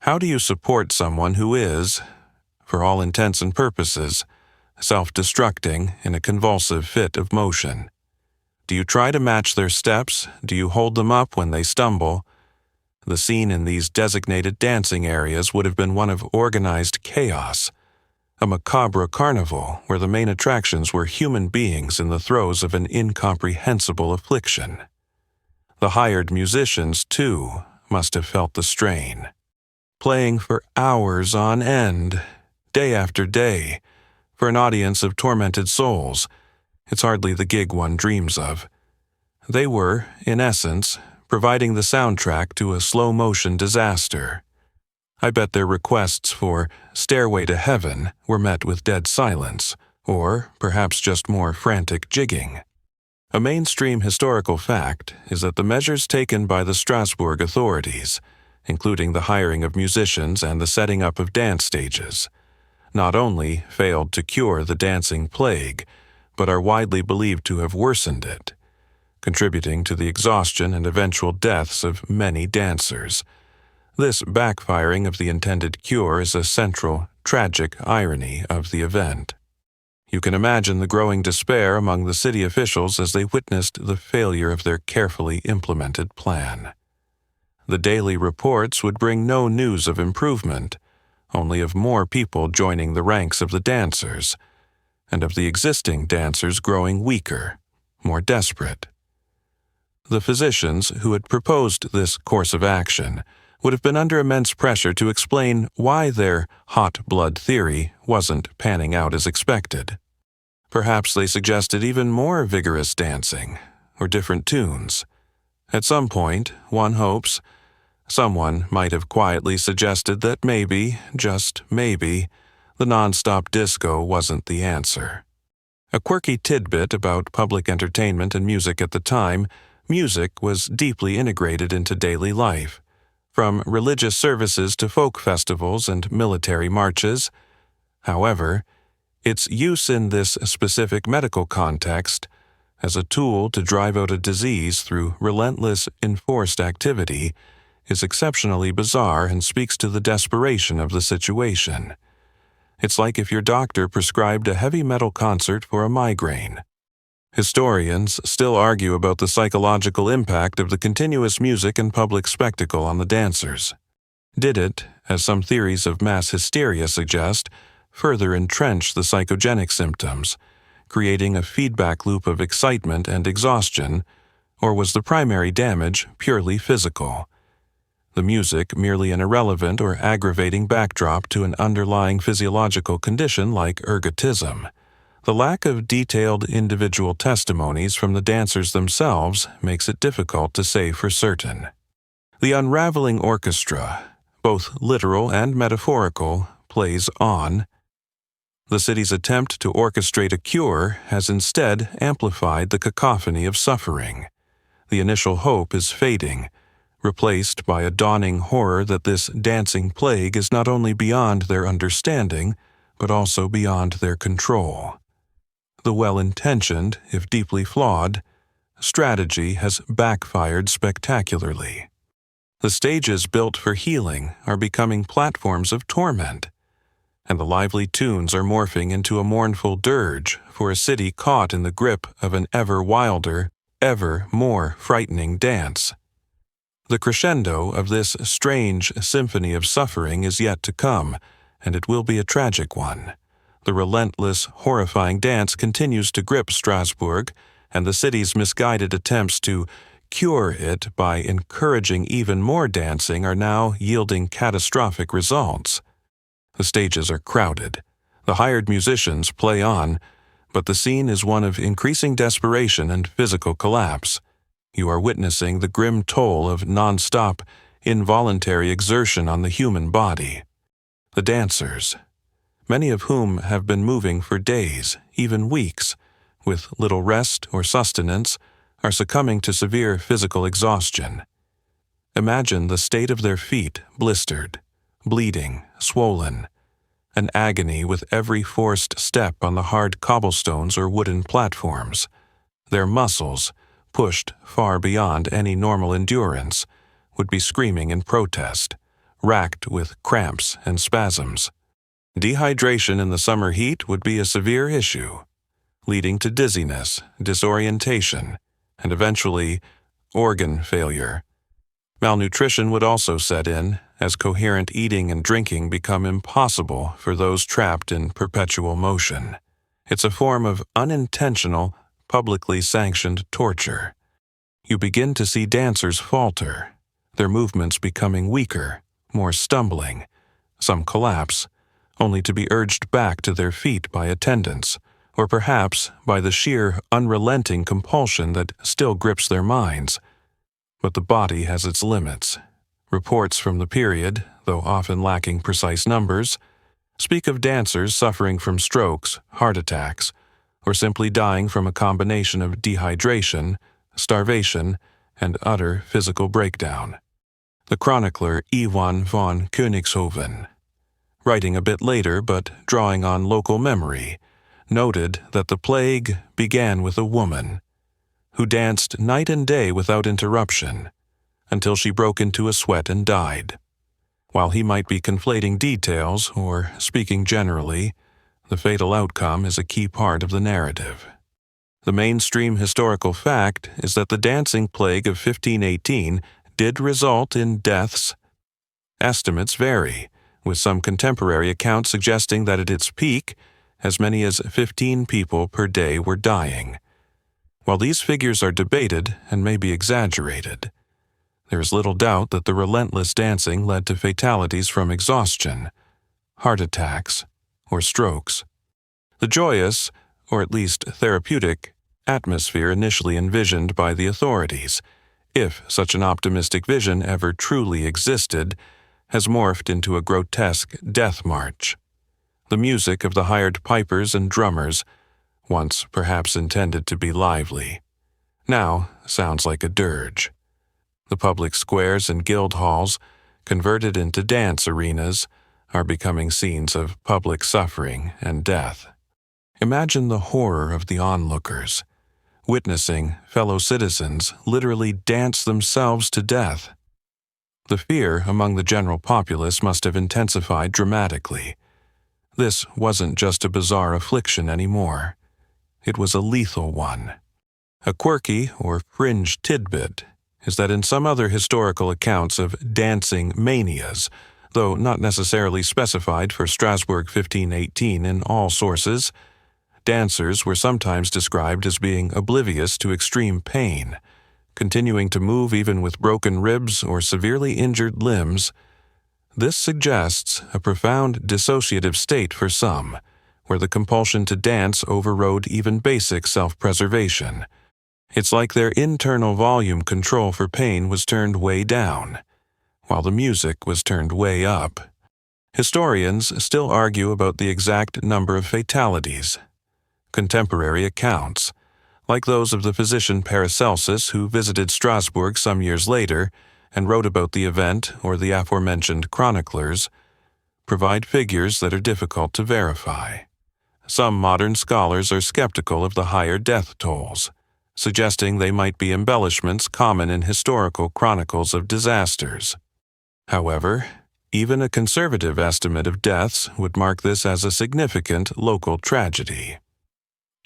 How do you support someone who is, for all intents and purposes, self-destructing in a convulsive fit of motion? Do you try to match their steps? Do you hold them up when they stumble? The scene in these designated dancing areas would have been one of organized chaos, a macabre carnival where the main attractions were human beings in the throes of an incomprehensible affliction. The hired musicians, too, must have felt the strain. Playing for hours on end, day after day, for an audience of tormented souls, it's hardly the gig one dreams of. They were, in essence, providing the soundtrack to a slow-motion disaster. I bet their requests for Stairway to Heaven were met with dead silence, or perhaps just more frantic jigging. A mainstream historical fact is that the measures taken by the Strasbourg authorities, including the hiring of musicians and the setting up of dance stages, not only failed to cure the dancing plague, but are widely believed to have worsened it, contributing to the exhaustion and eventual deaths of many dancers. This backfiring of the intended cure is a central, tragic irony of the event. You can imagine the growing despair among the city officials as they witnessed the failure of their carefully implemented plan. The daily reports would bring no news of improvement, only of more people joining the ranks of the dancers, and of the existing dancers growing weaker, more desperate. The physicians who had proposed this course of action would have been under immense pressure to explain why their hot blood theory wasn't panning out as expected. Perhaps they suggested even more vigorous dancing, or different tunes. At some point, one hopes, someone might have quietly suggested that maybe, just maybe, the non-stop disco wasn't the answer. A quirky tidbit about public entertainment and music at the time, music was deeply integrated into daily life, from religious services to folk festivals and military marches. However, Its use in this specific medical context as a tool to drive out a disease through relentless, enforced activity is exceptionally bizarre and speaks to the desperation of the situation. It's like if your doctor prescribed a heavy metal concert for a migraine. Historians still argue about the psychological impact of the continuous music and public spectacle on the dancers. Did it, as some theories of mass hysteria suggest, further entrench the psychogenic symptoms, creating a feedback loop of excitement and exhaustion, or was the primary damage purely physical? The music merely an irrelevant or aggravating backdrop to an underlying physiological condition like ergotism. The lack of detailed individual testimonies from the dancers themselves makes it difficult to say for certain. The unraveling orchestra, both literal and metaphorical, plays on. The city's attempt to orchestrate a cure has instead amplified the cacophony of suffering. The initial hope is fading, replaced by a dawning horror that this dancing plague is not only beyond their understanding, but also beyond their control. The well-intentioned, if deeply flawed, strategy has backfired spectacularly. The stages built for healing are becoming platforms of torment, and the lively tunes are morphing into a mournful dirge for a city caught in the grip of an ever wilder, ever more frightening dance. The crescendo of this strange symphony of suffering is yet to come, and it will be a tragic one. The relentless, horrifying dance continues to grip Strasbourg, and the city's misguided attempts to cure it by encouraging even more dancing are now yielding catastrophic results. The stages are crowded. The hired musicians play on, but the scene is one of increasing desperation and physical collapse. You are witnessing the grim toll of non-stop, involuntary exertion on the human body. The dancers, many of whom have been moving for days, even weeks, with little rest or sustenance, are succumbing to severe physical exhaustion. Imagine the state of their feet, blistered, bleeding, swollen, an agony with every forced step on the hard cobblestones or wooden platforms. Their muscles, pushed far beyond any normal endurance, would be screaming in protest, racked with cramps and spasms. Dehydration in the summer heat would be a severe issue, leading to dizziness, disorientation, and eventually organ failure. Malnutrition would also set in, as coherent eating and drinking become impossible for those trapped in perpetual motion. It's a form of unintentional, publicly sanctioned torture. You begin to see dancers falter, their movements becoming weaker, more stumbling. Some collapse, only to be urged back to their feet by attendants, or perhaps by the sheer, unrelenting compulsion that still grips their minds. But the body has its limits. Reports from the period, though often lacking precise numbers, speak of dancers suffering from strokes, heart attacks, or simply dying from a combination of dehydration, starvation, and utter physical breakdown. The chronicler Iwan von Königshoven, writing a bit later but drawing on local memory, noted that the plague began with a woman who danced night and day without interruption until she broke into a sweat and died. While he might be conflating details or speaking generally, the fatal outcome is a key part of the narrative. The mainstream historical fact is that the dancing plague of 1518 did result in deaths. Estimates vary, with some contemporary accounts suggesting that at its peak, as many as 15 people per day were dying. While these figures are debated and may be exaggerated, there is little doubt that the relentless dancing led to fatalities from exhaustion, heart attacks, or strokes. The joyous, or at least therapeutic, atmosphere initially envisioned by the authorities, if such an optimistic vision ever truly existed, has morphed into a grotesque death march. The music of the hired pipers and drummers, once perhaps intended to be lively, now sounds like a dirge. The public squares and guild halls, converted into dance arenas, are becoming scenes of public suffering and death. Imagine the horror of the onlookers, witnessing fellow citizens literally dance themselves to death. The fear among the general populace must have intensified dramatically. This wasn't just a bizarre affliction anymore. It was a lethal one. A quirky or fringe tidbit is that in some other historical accounts of dancing manias, though not necessarily specified for Strasbourg 1518 in all sources, dancers were sometimes described as being oblivious to extreme pain, continuing to move even with broken ribs or severely injured limbs. This suggests a profound dissociative state for some, where the compulsion to dance overrode even basic self-preservation. It's like their internal volume control for pain was turned way down, while the music was turned way up. Historians still argue about the exact number of fatalities. Contemporary accounts, like those of the physician Paracelsus who visited Strasbourg some years later and wrote about the event, or the aforementioned chroniclers, provide figures that are difficult to verify. Some modern scholars are skeptical of the higher death tolls, suggesting they might be embellishments common in historical chronicles of disasters. However, even a conservative estimate of deaths would mark this as a significant local tragedy.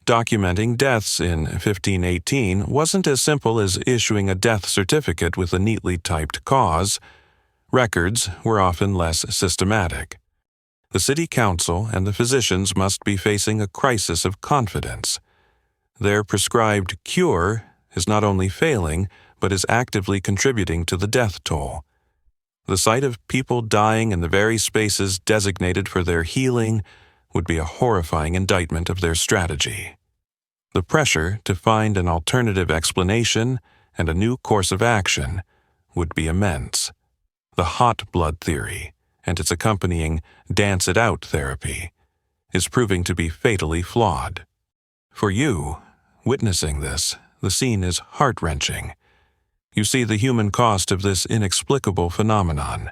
Documenting deaths in 1518 wasn't as simple as issuing a death certificate with a neatly typed cause. Records were often less systematic. The city council and the physicians must be facing a crisis of confidence. Their prescribed cure is not only failing, but is actively contributing to the death toll. The sight of people dying in the very spaces designated for their healing would be a horrifying indictment of their strategy. The pressure to find an alternative explanation and a new course of action would be immense. The hot blood theory and its accompanying dance-it-out therapy is proving to be fatally flawed. For you, witnessing this, the scene is heart-wrenching. You see the human cost of this inexplicable phenomenon.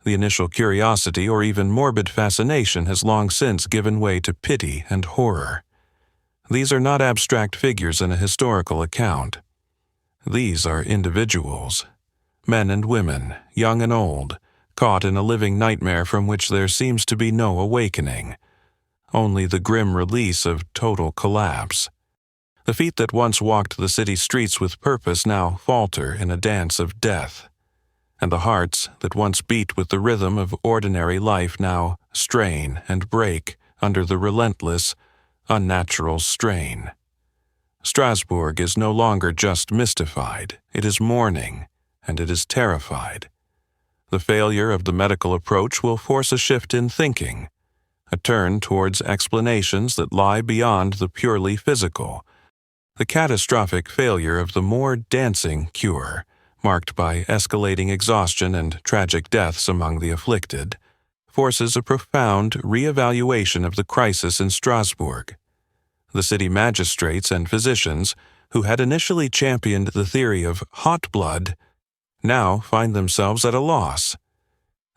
The initial curiosity or even morbid fascination has long since given way to pity and horror. These are not abstract figures in a historical account. These are individuals, men and women, young and old, caught in a living nightmare from which there seems to be no awakening, only the grim release of total collapse. The feet that once walked the city streets with purpose now falter in a dance of death, and the hearts that once beat with the rhythm of ordinary life now strain and break under the relentless, unnatural strain. Strasbourg is no longer just mystified, it is mourning, and it is terrified. The failure of the medical approach will force a shift in thinking, a turn towards explanations that lie beyond the purely physical. The catastrophic failure of the more dancing cure, marked by escalating exhaustion and tragic deaths among the afflicted, forces a profound re-evaluation of the crisis in Strasbourg. The city magistrates and physicians, who had initially championed the theory of hot blood, now find themselves at a loss.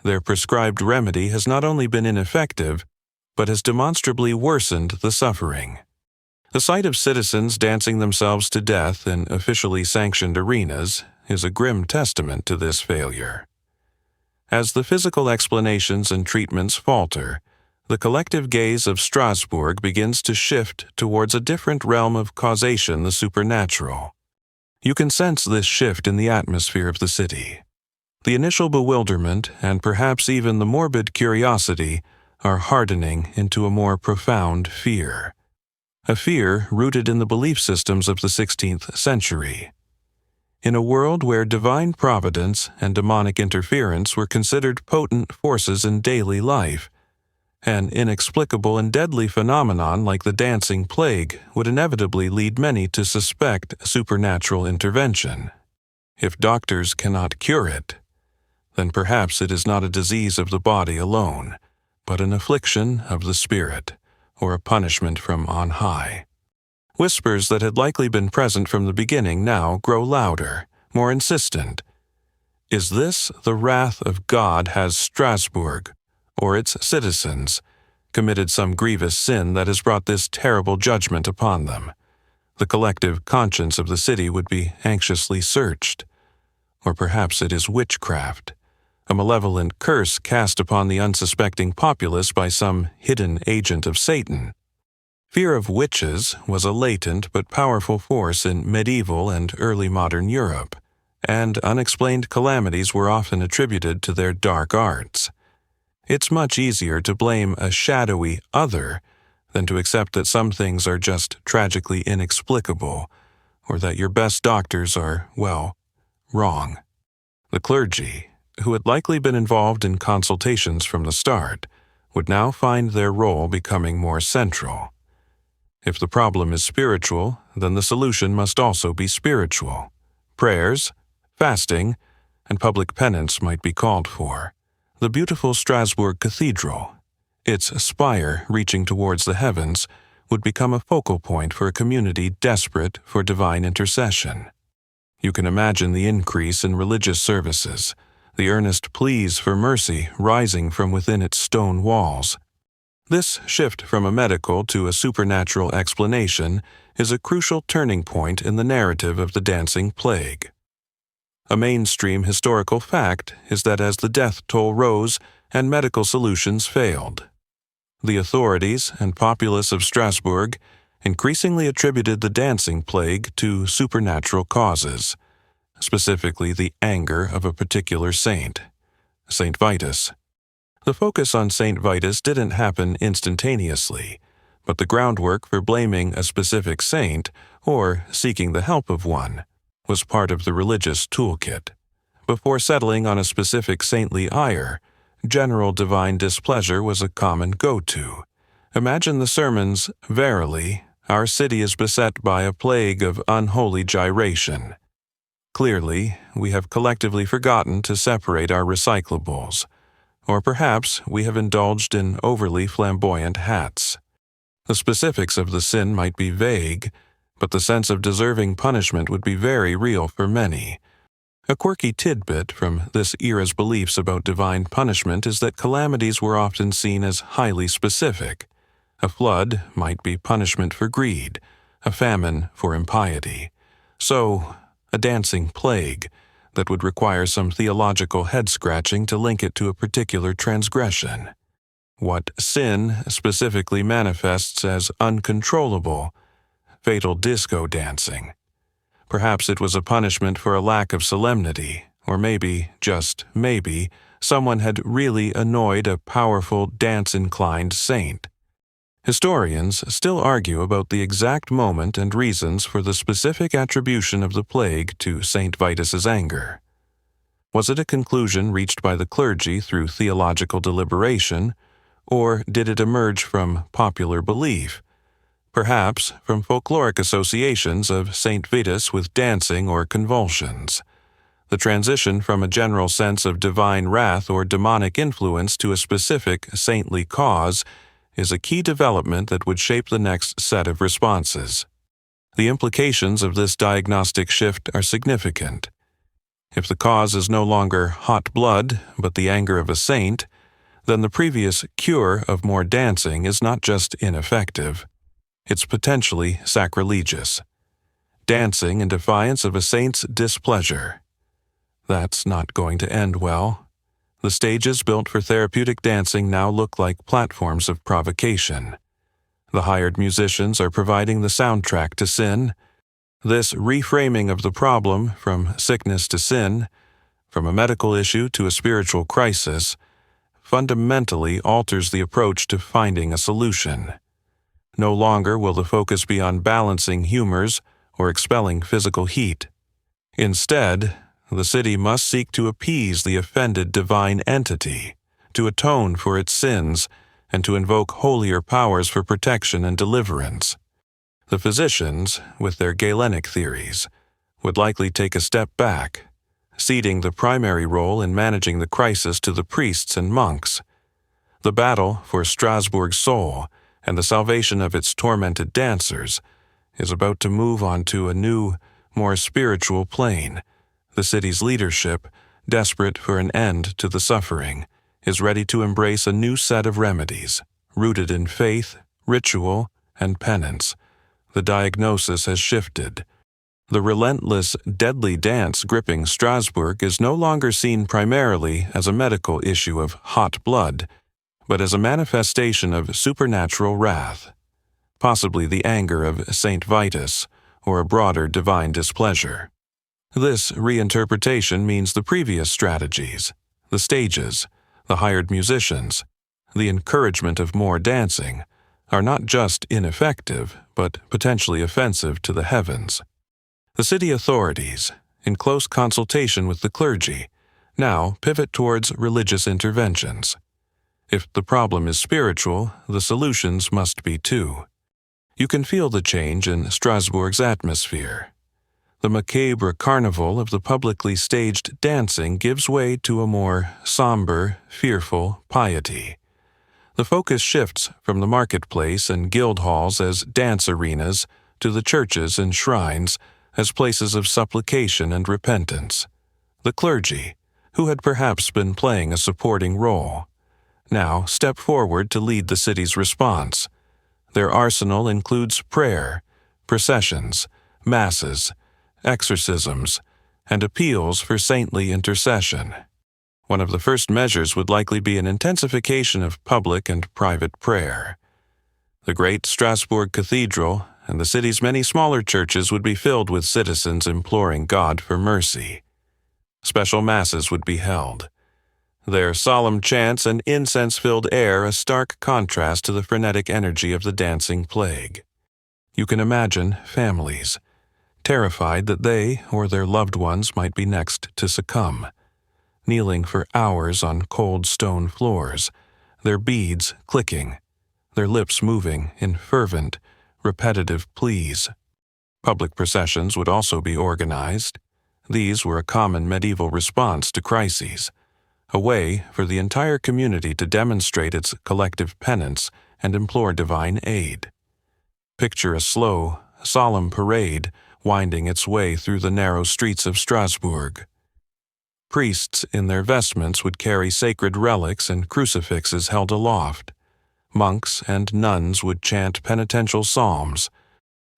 Their prescribed remedy has not only been ineffective, but has demonstrably worsened the suffering. The sight of citizens dancing themselves to death in officially sanctioned arenas is a grim testament to this failure. As the physical explanations and treatments falter, the collective gaze of Strasbourg begins to shift towards a different realm of causation, the supernatural. You can sense this shift in the atmosphere of the city. The initial bewilderment and perhaps even the morbid curiosity are hardening into a more profound fear. A fear rooted in the belief systems of the 16th century. In a world where divine providence and demonic interference were considered potent forces in daily life, an inexplicable and deadly phenomenon like the dancing plague would inevitably lead many to suspect supernatural intervention. If doctors cannot cure it, then perhaps it is not a disease of the body alone, but an affliction of the spirit, or a punishment from on high. Whispers that had likely been present from the beginning now grow louder, more insistent. Is this the wrath of God has Strasbourg, or its citizens, committed some grievous sin that has brought this terrible judgment upon them. The collective conscience of the city would be anxiously searched. Or perhaps it is witchcraft, a malevolent curse cast upon the unsuspecting populace by some hidden agent of Satan. Fear of witches was a latent but powerful force in medieval and early modern Europe, and unexplained calamities were often attributed to their dark arts. It's much easier to blame a shadowy other than to accept that some things are just tragically inexplicable, or that your best doctors are, well, wrong. The clergy, who had likely been involved in consultations from the start, would now find their role becoming more central. If the problem is spiritual, then the solution must also be spiritual. Prayers, fasting, and public penance might be called for. The beautiful Strasbourg Cathedral, its spire reaching towards the heavens, would become a focal point for a community desperate for divine intercession. You can imagine the increase in religious services, the earnest pleas for mercy rising from within its stone walls. This shift from a medical to a supernatural explanation is a crucial turning point in the narrative of the dancing plague. A mainstream historical fact is that as the death toll rose and medical solutions failed, the authorities and populace of Strasbourg increasingly attributed the dancing plague to supernatural causes, specifically the anger of a particular saint, Saint Vitus. The focus on Saint Vitus didn't happen instantaneously, but the groundwork for blaming a specific saint or seeking the help of one was part of the religious toolkit. Before settling on a specific saintly ire, general divine displeasure was a common go-to. Imagine the sermons, "Verily, our city is beset by a plague of unholy gyration." Clearly, we have collectively forgotten to separate our recyclables, or perhaps we have indulged in overly flamboyant hats. The specifics of the sin might be vague, but the sense of deserving punishment would be very real for many. A quirky tidbit from this era's beliefs about divine punishment is that calamities were often seen as highly specific. A flood might be punishment for greed, a famine for impiety. So, a dancing plague that would require some theological head-scratching to link it to a particular transgression. What sin specifically manifests as uncontrollable, fatal disco dancing? Perhaps it was a punishment for a lack of solemnity, or maybe, just maybe, someone had really annoyed a powerful dance-inclined saint. Historians still argue about the exact moment and reasons for the specific attribution of the plague to Saint Vitus's anger. Was it a conclusion reached by the clergy through theological deliberation, or did it emerge from popular belief? Perhaps from folkloric associations of Saint Vitus with dancing or convulsions. The transition from a general sense of divine wrath or demonic influence to a specific saintly cause is a key development that would shape the next set of responses. The implications of this diagnostic shift are significant. If the cause is no longer hot blood, but the anger of a saint, then the previous cure of more dancing is not just ineffective, it's potentially sacrilegious. Dancing in defiance of a saint's displeasure. That's not going to end well. The stages built for therapeutic dancing now look like platforms of provocation. The hired musicians are providing the soundtrack to sin. This reframing of the problem from sickness to sin, from a medical issue to a spiritual crisis, fundamentally alters the approach to finding a solution. No longer will the focus be on balancing humors or expelling physical heat. Instead, the city must seek to appease the offended divine entity, to atone for its sins, and to invoke holier powers for protection and deliverance. The physicians, with their Galenic theories, would likely take a step back, ceding the primary role in managing the crisis to the priests and monks. The battle for Strasbourg's soul and the salvation of its tormented dancers is about to move onto a new, more spiritual plane. The city's leadership, desperate for an end to the suffering, is ready to embrace a new set of remedies, rooted in faith, ritual, and penance. The diagnosis has shifted. The relentless, deadly dance gripping Strasbourg is no longer seen primarily as a medical issue of hot blood, but as a manifestation of supernatural wrath, possibly the anger of Saint Vitus, or a broader divine displeasure. This reinterpretation means the previous strategies, the stages, the hired musicians, the encouragement of more dancing, are not just ineffective, but potentially offensive to the heavens. The city authorities, in close consultation with the clergy, now pivot towards religious interventions. If the problem is spiritual, the solutions must be too. You can feel the change in Strasbourg's atmosphere. The macabre carnival of the publicly staged dancing gives way to a more somber, fearful piety. The focus shifts from the marketplace and guild halls as dance arenas to the churches and shrines as places of supplication and repentance. The clergy, who had perhaps been playing a supporting role, now step forward to lead the city's response. Their arsenal includes prayer, processions, masses, exorcisms, and appeals for saintly intercession. One of the first measures would likely be an intensification of public and private prayer. The great Strasbourg Cathedral and the city's many smaller churches would be filled with citizens imploring God for mercy. Special masses would be held, their solemn chants and incense-filled air a stark contrast to the frenetic energy of the dancing plague. You can imagine families, terrified that they or their loved ones might be next to succumb, kneeling for hours on cold stone floors, their beads clicking, their lips moving in fervent, repetitive pleas. Public processions would also be organized. These were a common medieval response to crises, a way for the entire community to demonstrate its collective penance and implore divine aid. Picture a slow, solemn parade winding its way through the narrow streets of Strasbourg. Priests in their vestments would carry sacred relics and crucifixes held aloft. Monks and nuns would chant penitential psalms.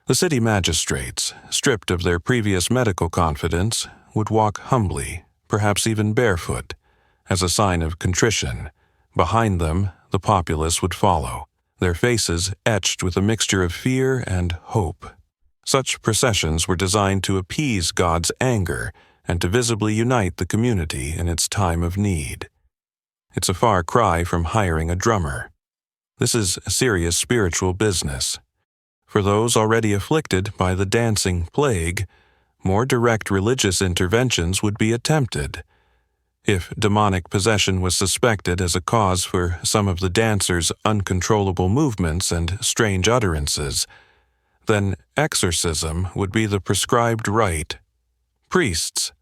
The city magistrates, stripped of their previous medical confidence, would walk humbly, perhaps even barefoot, as a sign of contrition. Behind them, the populace would follow, their faces etched with a mixture of fear and hope. Such processions were designed to appease God's anger and to visibly unite the community in its time of need. It's a far cry from hiring a drummer. This is serious spiritual business. For those already afflicted by the dancing plague, more direct religious interventions would be attempted. If demonic possession was suspected as a cause for some of the dancers' uncontrollable movements and strange utterances, then exorcism would be the prescribed rite. Priests,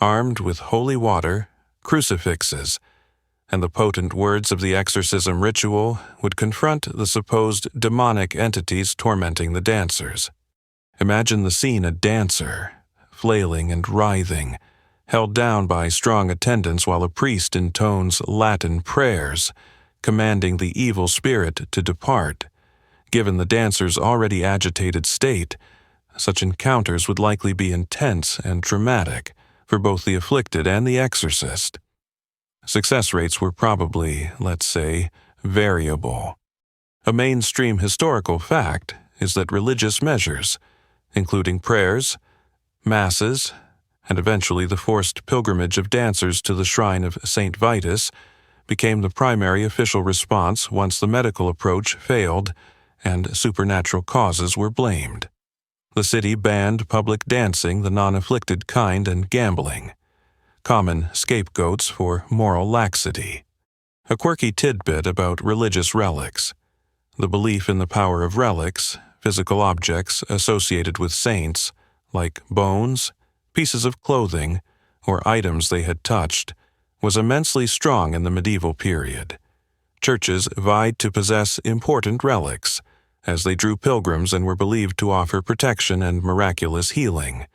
armed with holy water, crucifixes, and the potent words of the exorcism ritual would confront the supposed demonic entities tormenting the dancers. Imagine the scene: a dancer, flailing and writhing, held down by strong attendants while a priest intones Latin prayers, commanding the evil spirit to depart. Given the dancer's already agitated state, such encounters would likely be intense and traumatic for both the afflicted and the exorcist. Success rates were probably, let's say, variable. A mainstream historical fact is that religious measures, including prayers, masses, and eventually the forced pilgrimage of dancers to the shrine of Saint Vitus, became the primary official response once the medical approach failed and supernatural causes were blamed. The city banned public dancing, the non-afflicted kind, and gambling, common scapegoats for moral laxity. A quirky tidbit about religious relics. The belief in the power of relics, physical objects associated with saints, like bones, pieces of clothing, or items they had touched, was immensely strong in the medieval period. Churches vied to possess important relics, as they drew pilgrims and were believed to offer protection and miraculous healing.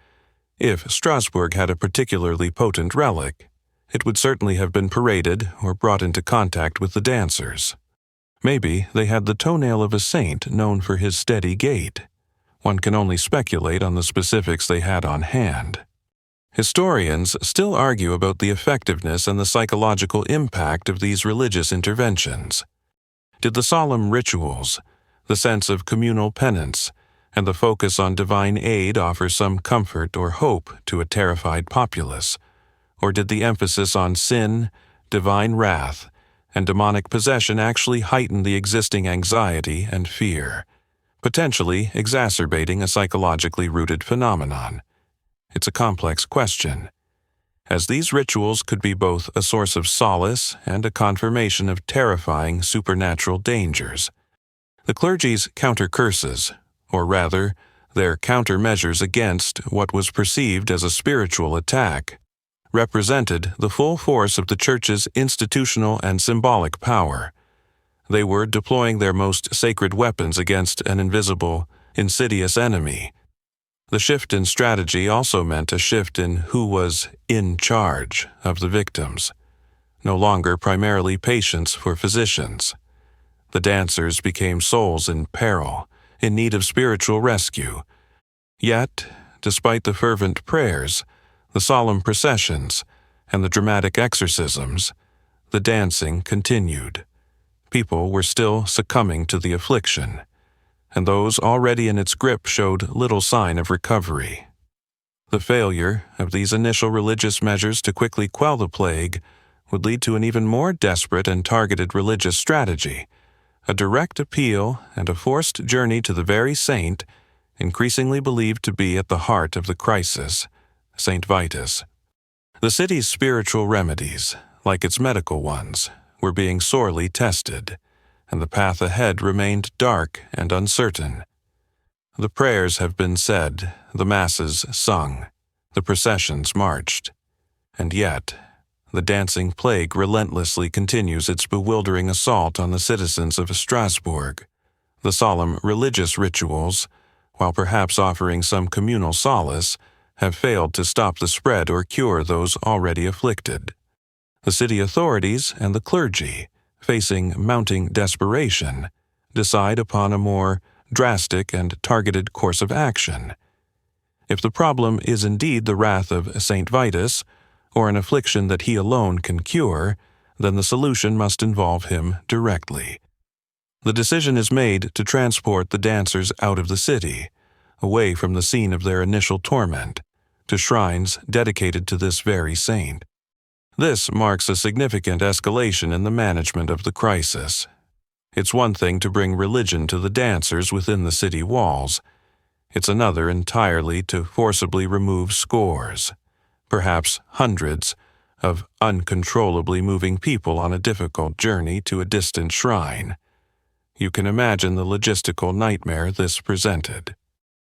If Strasbourg had a particularly potent relic, it would certainly have been paraded or brought into contact with the dancers. Maybe they had the toenail of a saint known for his steady gait. One can only speculate on the specifics they had on hand. Historians still argue about the effectiveness and the psychological impact of these religious interventions. Did the solemn rituals, the sense of communal penance, and the focus on divine aid offer some comfort or hope to a terrified populace? Or did the emphasis on sin, divine wrath, and demonic possession actually heighten the existing anxiety and fear, potentially exacerbating a psychologically rooted phenomenon? It's a complex question, as these rituals could be both a source of solace and a confirmation of terrifying supernatural dangers. The clergy's counter-curses, or rather, their countermeasures against what was perceived as a spiritual attack, represented the full force of the Church's institutional and symbolic power. They were deploying their most sacred weapons against an invisible, insidious enemy. The shift in strategy also meant a shift in who was in charge of the victims. No longer primarily patients for physicians. The dancers became souls in peril, in need of spiritual rescue. Yet, despite the fervent prayers, the solemn processions, and the dramatic exorcisms, the dancing continued. People were still succumbing to the affliction, and those already in its grip showed little sign of recovery. The failure of these initial religious measures to quickly quell the plague would lead to an even more desperate and targeted religious strategy, a direct appeal and a forced journey to the very saint, increasingly believed to be at the heart of the crisis, St. Vitus. The city's spiritual remedies, like its medical ones, were being sorely tested, and the path ahead remained dark and uncertain. The prayers have been said, the masses sung, the processions marched, and yet the dancing plague relentlessly continues its bewildering assault on the citizens of Strasbourg. The solemn religious rituals, while perhaps offering some communal solace, have failed to stop the spread or cure those already afflicted. The city authorities and the clergy, facing mounting desperation, decide upon a more drastic and targeted course of action. If the problem is indeed the wrath of St. Vitus, or an affliction that he alone can cure, then the solution must involve him directly. The decision is made to transport the dancers out of the city, away from the scene of their initial torment, to shrines dedicated to this very saint. This marks a significant escalation in the management of the crisis. It's one thing to bring religion to the dancers within the city walls. It's another entirely to forcibly remove scores, perhaps hundreds, of uncontrollably moving people on a difficult journey to a distant shrine. You can imagine the logistical nightmare this presented.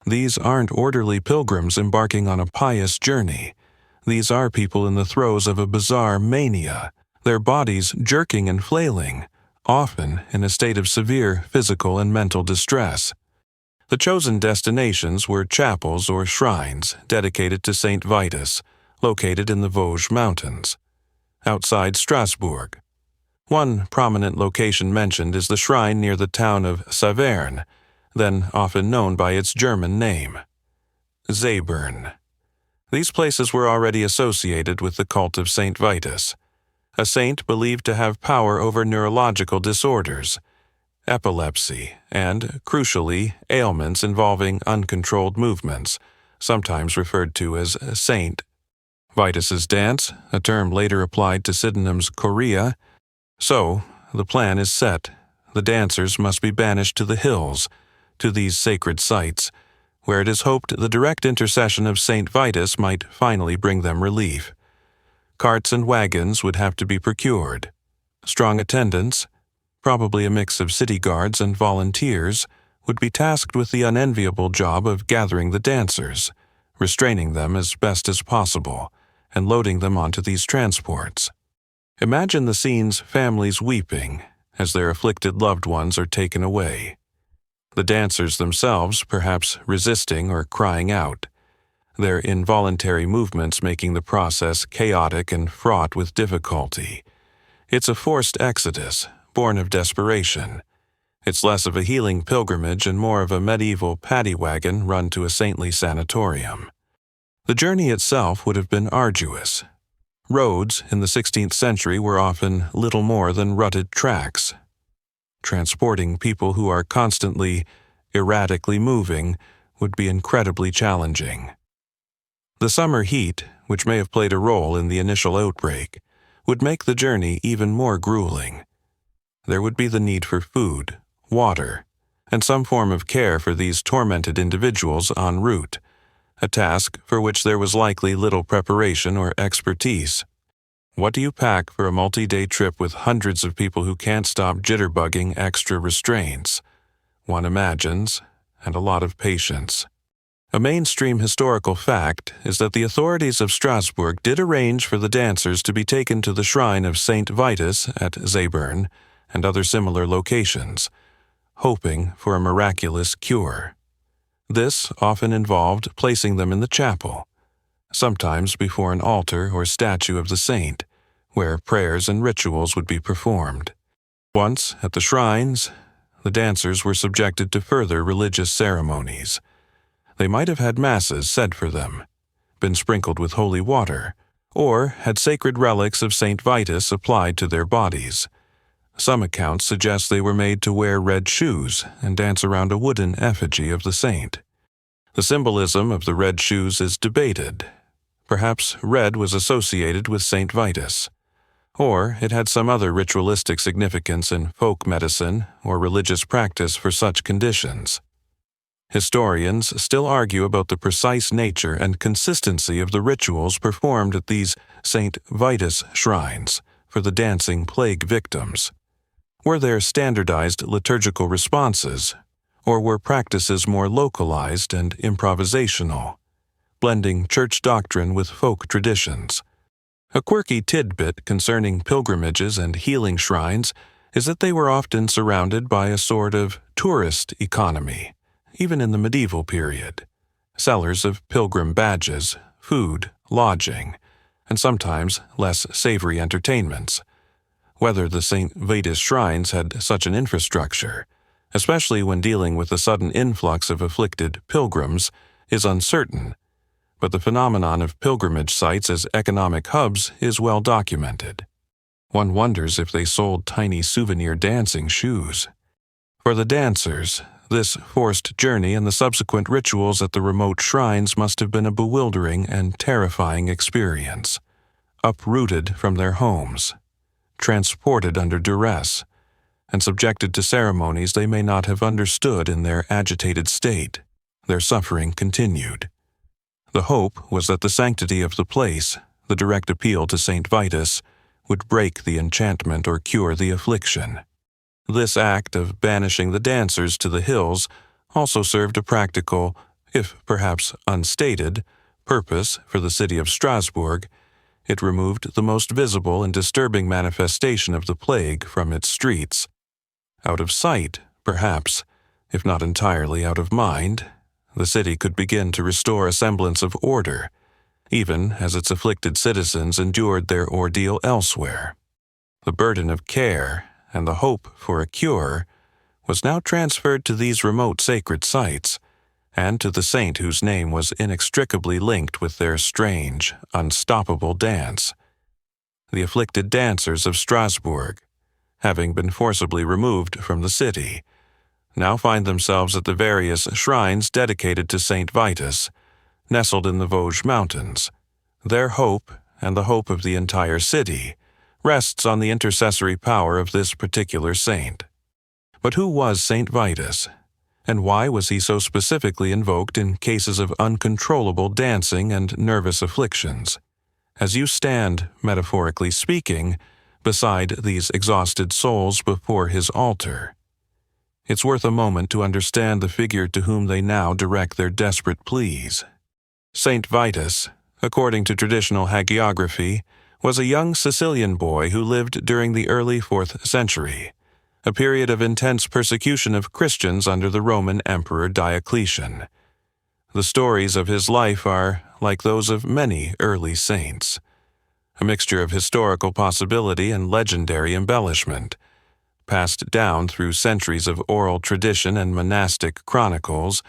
These aren't orderly pilgrims embarking on a pious journey. These are people in the throes of a bizarre mania, their bodies jerking and flailing, often in a state of severe physical and mental distress. The chosen destinations were chapels or shrines dedicated to St. Vitus, located in the Vosges Mountains, outside Strasbourg. One prominent location mentioned is the shrine near the town of Saverne, then often known by its German name, Zabern. These places were already associated with the cult of St. Vitus, a saint believed to have power over neurological disorders, epilepsy, and, crucially, ailments involving uncontrolled movements, sometimes referred to as Saint Vitus's dance, a term later applied to synonyms chorea. So, the plan is set. The dancers must be banished to the hills, to these sacred sites, where it is hoped the direct intercession of St. Vitus might finally bring them relief. Carts and wagons would have to be procured. Strong attendants, probably a mix of city guards and volunteers, would be tasked with the unenviable job of gathering the dancers, restraining them as best as possible, and loading them onto these transports. Imagine the scenes: families weeping as their afflicted loved ones are taken away. The dancers themselves perhaps resisting or crying out, their involuntary movements making the process chaotic and fraught with difficulty. It's a forced exodus, born of desperation. It's less of a healing pilgrimage and more of a medieval paddy wagon run to a saintly sanatorium. The journey itself would have been arduous. Roads in the 16th century were often little more than rutted tracks. Transporting people who are constantly, erratically moving would be incredibly challenging. The summer heat, which may have played a role in the initial outbreak, would make the journey even more grueling. There would be the need for food, water, and some form of care for these tormented individuals en route, a task for which there was likely little preparation or expertise. What do you pack for a multi-day trip with hundreds of people who can't stop jitterbugging extra restraints? One imagines, and a lot of patience. A mainstream historical fact is that the authorities of Strasbourg did arrange for the dancers to be taken to the shrine of Saint Vitus at Zabern and other similar locations, hoping for a miraculous cure. This often involved placing them in the chapel, sometimes before an altar or statue of the saint, where prayers and rituals would be performed. Once at the shrines, the dancers were subjected to further religious ceremonies. They might have had masses said for them, been sprinkled with holy water, or had sacred relics of Saint Vitus applied to their bodies. Some accounts suggest they were made to wear red shoes and dance around a wooden effigy of the saint. The symbolism of the red shoes is debated. Perhaps red was associated with Saint Vitus, or it had some other ritualistic significance in folk medicine or religious practice for such conditions. Historians still argue about the precise nature and consistency of the rituals performed at these Saint Vitus shrines for the dancing plague victims. Were there standardized liturgical responses, or were practices more localized and improvisational, blending church doctrine with folk traditions? A quirky tidbit concerning pilgrimages and healing shrines is that they were often surrounded by a sort of tourist economy, even in the medieval period. Sellers of pilgrim badges, food, lodging, and sometimes less savory entertainments. Whether the St. Vitus shrines had such an infrastructure, especially when dealing with the sudden influx of afflicted pilgrims, is uncertain, but the phenomenon of pilgrimage sites as economic hubs is well documented. One wonders if they sold tiny souvenir dancing shoes. For the dancers, this forced journey and the subsequent rituals at the remote shrines must have been a bewildering and terrifying experience. Uprooted from their homes, transported under duress, and subjected to ceremonies they may not have understood in their agitated state, their suffering continued. The hope was that the sanctity of the place, the direct appeal to Saint Vitus, would break the enchantment or cure the affliction. This act of banishing the dancers to the hills also served a practical, if perhaps unstated, purpose for the city of Strasbourg. It removed the most visible and disturbing manifestation of the plague from its streets. Out of sight, perhaps, if not entirely out of mind, the city could begin to restore a semblance of order, even as its afflicted citizens endured their ordeal elsewhere. The burden of care and the hope for a cure was now transferred to these remote sacred sites, and to the saint whose name was inextricably linked with their strange, unstoppable dance. The afflicted dancers of Strasbourg, having been forcibly removed from the city, now find themselves at the various shrines dedicated to Saint Vitus, nestled in the Vosges Mountains. Their hope, and the hope of the entire city, rests on the intercessory power of this particular saint. But who was Saint Vitus, and why was he so specifically invoked in cases of uncontrollable dancing and nervous afflictions? As you stand, metaphorically speaking, beside these exhausted souls before his altar, it's worth a moment to understand the figure to whom they now direct their desperate pleas. Saint Vitus, according to traditional hagiography, was a young Sicilian boy who lived during the early 4th century, a period of intense persecution of Christians under the Roman Emperor Diocletian. The stories of his life are like those of many early saints, a mixture of historical possibility and legendary embellishment, passed down through centuries of oral tradition and monastic chronicles.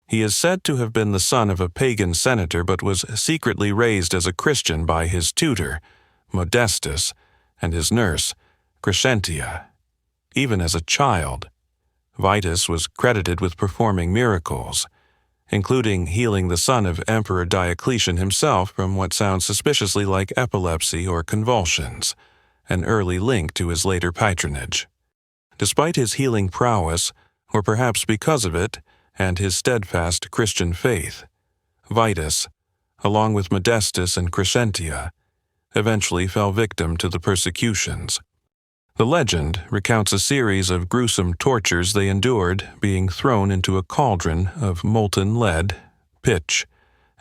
He is said to have been the son of a pagan senator but was secretly raised as a Christian by his tutor, Modestus, and his nurse, Crescentia. Even as a child, Vitus was credited with performing miracles, including healing the son of Emperor Diocletian himself from what sounds suspiciously like epilepsy or convulsions, an early link to his later patronage. Despite his healing prowess, or perhaps because of it, and his steadfast Christian faith, Vitus, along with Modestus and Crescentia, eventually fell victim to the persecutions. The legend recounts a series of gruesome tortures they endured, being thrown into a cauldron of molten lead, pitch,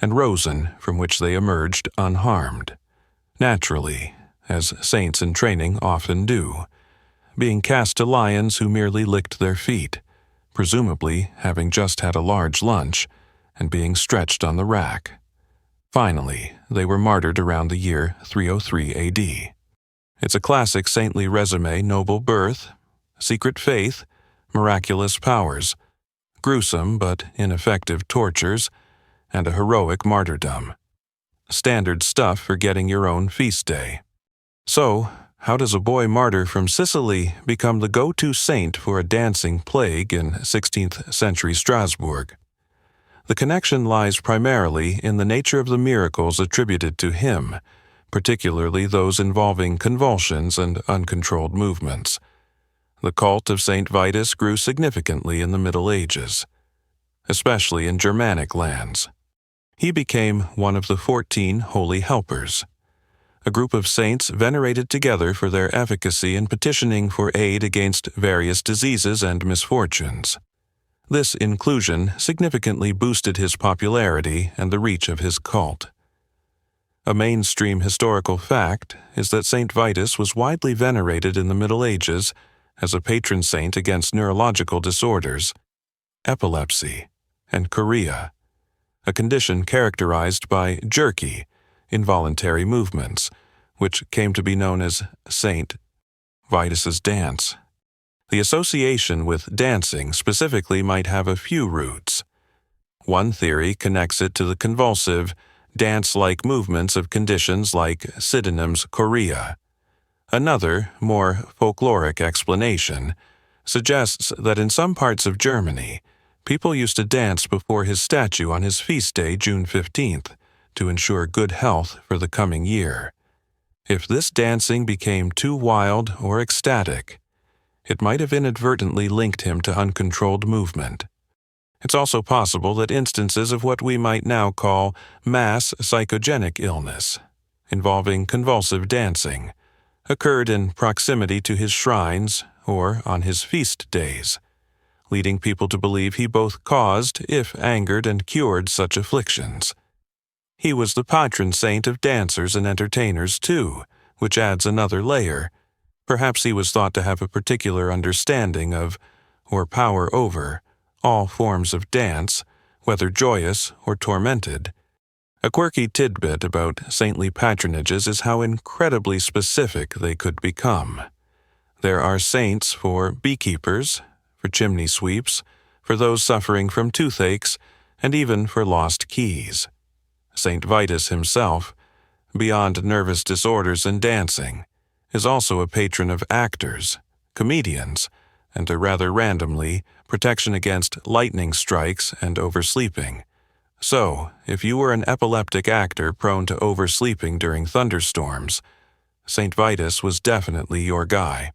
and rosin from which they emerged unharmed. Naturally, as saints in training often do, being cast to lions who merely licked their feet, presumably having just had a large lunch, and being stretched on the rack. Finally, they were martyred around the year 303 AD. It's a classic saintly resume: noble birth, secret faith, miraculous powers, gruesome but ineffective tortures, and a heroic martyrdom. Standard stuff for getting your own feast day. So, how does a boy martyr from Sicily become the go-to saint for a dancing plague in 16th century Strasbourg? The connection lies primarily in the nature of the miracles attributed to him, particularly those involving convulsions and uncontrolled movements. The cult of Saint Vitus grew significantly in the Middle Ages, especially in Germanic lands. He became one of the 14 Holy Helpers, a group of saints venerated together for their efficacy in petitioning for aid against various diseases and misfortunes. This inclusion significantly boosted his popularity and the reach of his cult. A mainstream historical fact is that Saint Vitus was widely venerated in the Middle Ages as a patron saint against neurological disorders, epilepsy, and chorea, a condition characterized by jerky, involuntary movements, which came to be known as Saint Vitus's dance. The association with dancing specifically might have a few roots. One theory connects it to the convulsive, dance-like movements of conditions like Sydenham's chorea. Another, more folkloric explanation suggests that in some parts of Germany, people used to dance before his statue on his feast day, June 15th, to ensure good health for the coming year. If this dancing became too wild or ecstatic, it might have inadvertently linked him to uncontrolled movement. It's also possible that instances of what we might now call mass psychogenic illness, involving convulsive dancing, occurred in proximity to his shrines or on his feast days, leading people to believe he both caused, if angered, and cured such afflictions. He was the patron saint of dancers and entertainers too, which adds another layer. Perhaps he was thought to have a particular understanding of, or power over, all forms of dance, whether joyous or tormented. A quirky tidbit about saintly patronages is how incredibly specific they could become. There are saints for beekeepers, for chimney sweeps, for those suffering from toothaches, and even for lost keys. Saint Vitus himself, beyond nervous disorders and dancing, is also a patron of actors, comedians, and rather randomly, protection against lightning strikes and oversleeping. So, if you were an epileptic actor prone to oversleeping during thunderstorms, Saint Vitus was definitely your guy.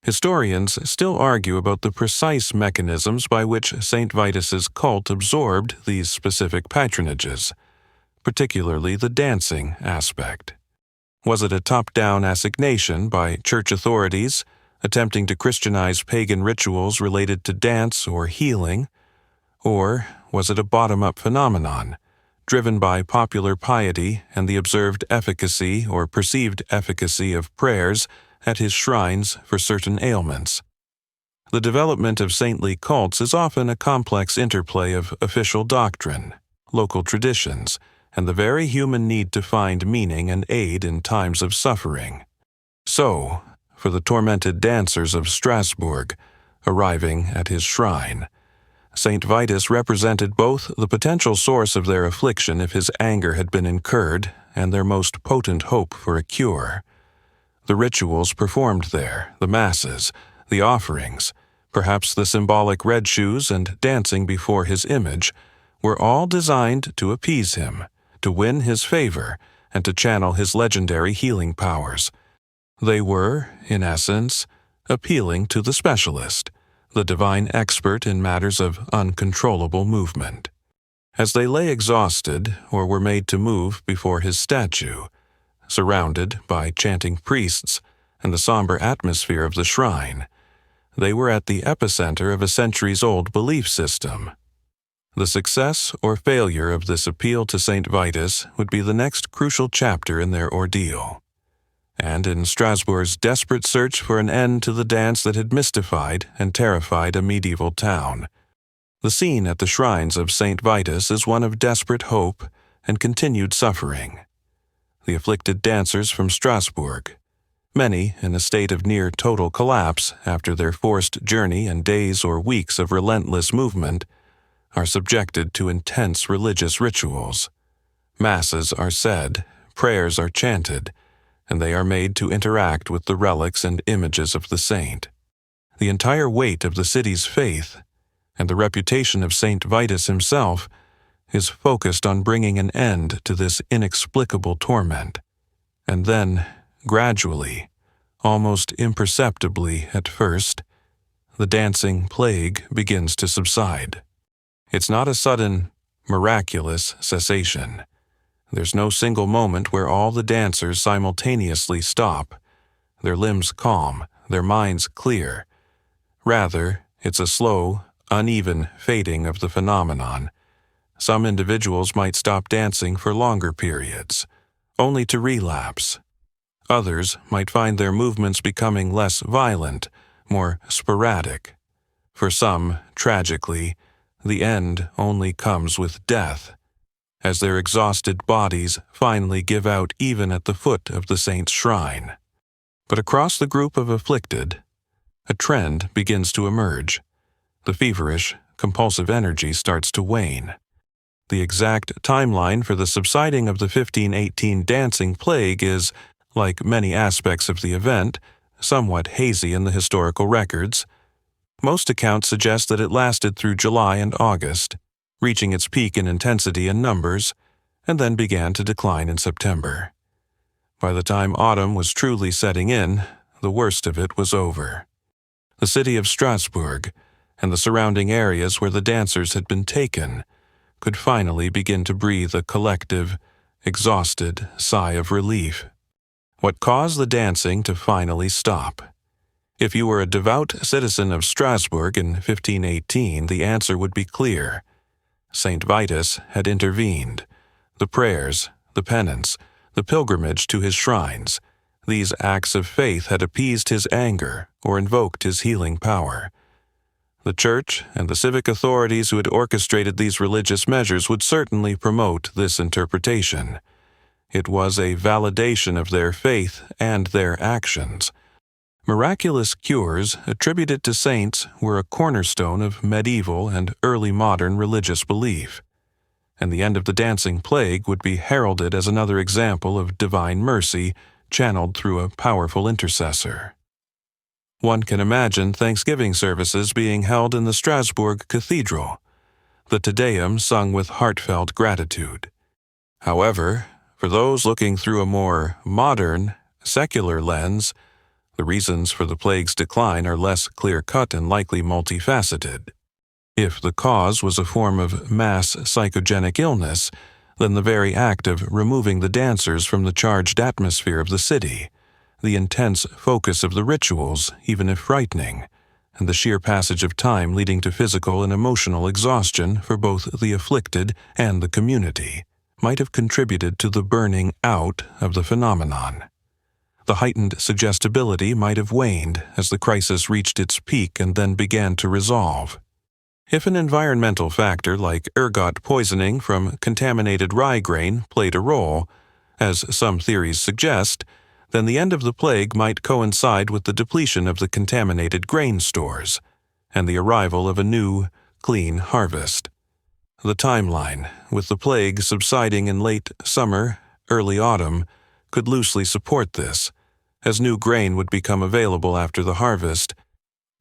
Historians still argue about the precise mechanisms by which Saint Vitus's cult absorbed these specific patronages, particularly the dancing aspect. Was it a top-down assignation by church authorities, attempting to Christianize pagan rituals related to dance or healing? Or was it a bottom-up phenomenon, driven by popular piety and the observed efficacy or perceived efficacy of prayers at his shrines for certain ailments? The development of saintly cults is often a complex interplay of official doctrine, local traditions, and the very human need to find meaning and aid in times of suffering. So, for the tormented dancers of Strasbourg, arriving at his shrine. Saint Vitus represented both the potential source of their affliction if his anger had been incurred and their most potent hope for a cure. The rituals performed there, the masses, the offerings, perhaps the symbolic red shoes and dancing before his image, were all designed to appease him, to win his favor, and to channel his legendary healing powers. They were, in essence, appealing to the specialist, the divine expert in matters of uncontrollable movement. As they lay exhausted or were made to move before his statue, surrounded by chanting priests and the somber atmosphere of the shrine, they were at the epicenter of a centuries-old belief system. The success or failure of this appeal to Saint Vitus would be the next crucial chapter in their ordeal. And in Strasbourg's desperate search for an end to the dance that had mystified and terrified a medieval town, the scene at the shrines of Saint Vitus is one of desperate hope and continued suffering. The afflicted dancers from Strasbourg, many in a state of near total collapse after their forced journey and days or weeks of relentless movement, are subjected to intense religious rituals. Masses are said, prayers are chanted, and they are made to interact with the relics and images of the saint. The entire weight of the city's faith, and the reputation of Saint Vitus himself, is focused on bringing an end to this inexplicable torment. And then, gradually, almost imperceptibly at first, the dancing plague begins to subside. It's not a sudden, miraculous cessation. There's no single moment where all the dancers simultaneously stop, their limbs calm, their minds clear. Rather, it's a slow, uneven fading of the phenomenon. Some individuals might stop dancing for longer periods, only to relapse. Others might find their movements becoming less violent, more sporadic. For some, tragically, the end only comes with death, as their exhausted bodies finally give out even at the foot of the saint's shrine. But across the group of afflicted, a trend begins to emerge. The feverish, compulsive energy starts to wane. The exact timeline for the subsiding of the 1518 dancing plague is, like many aspects of the event, somewhat hazy in the historical records. Most accounts suggest that it lasted through July and August, reaching its peak in intensity and numbers, and then began to decline in September. By the time autumn was truly setting in, the worst of it was over. The city of Strasbourg, and the surrounding areas where the dancers had been taken, could finally begin to breathe a collective, exhausted sigh of relief. What caused the dancing to finally stop? If you were a devout citizen of Strasbourg in 1518, the answer would be clear. Saint Vitus had intervened. The prayers, the penance, the pilgrimage to his shrines, these acts of faith had appeased his anger or invoked his healing power. The church and the civic authorities who had orchestrated these religious measures would certainly promote this interpretation. It was a validation of their faith and their actions. Miraculous cures attributed to saints were a cornerstone of medieval and early modern religious belief, and the end of the dancing plague would be heralded as another example of divine mercy channeled through a powerful intercessor. One can imagine Thanksgiving services being held in the Strasbourg Cathedral, the Te Deum sung with heartfelt gratitude. However, for those looking through a more modern, secular lens, the reasons for the plague's decline are less clear-cut and likely multifaceted. If the cause was a form of mass psychogenic illness, then the very act of removing the dancers from the charged atmosphere of the city, the intense focus of the rituals, even if frightening, and the sheer passage of time leading to physical and emotional exhaustion for both the afflicted and the community, might have contributed to the burning out of the phenomenon. The heightened suggestibility might have waned as the crisis reached its peak and then began to resolve. If an environmental factor like ergot poisoning from contaminated rye grain played a role, as some theories suggest, then the end of the plague might coincide with the depletion of the contaminated grain stores and the arrival of a new, clean harvest. The timeline, with the plague subsiding in late summer, early autumn, could loosely support this, as new grain would become available after the harvest.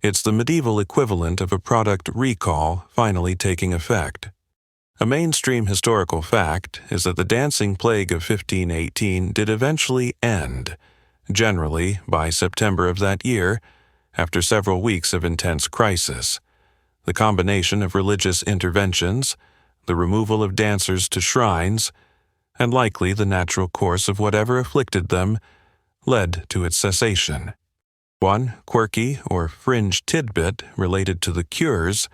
It's the medieval equivalent of a product recall finally taking effect. A mainstream historical fact is that the dancing plague of 1518 did eventually end, generally by September of that year, after several weeks of intense crisis. The combination of religious interventions, the removal of dancers to shrines, and likely the natural course of whatever afflicted them, led to its cessation. One quirky or fringe tidbit related to the cures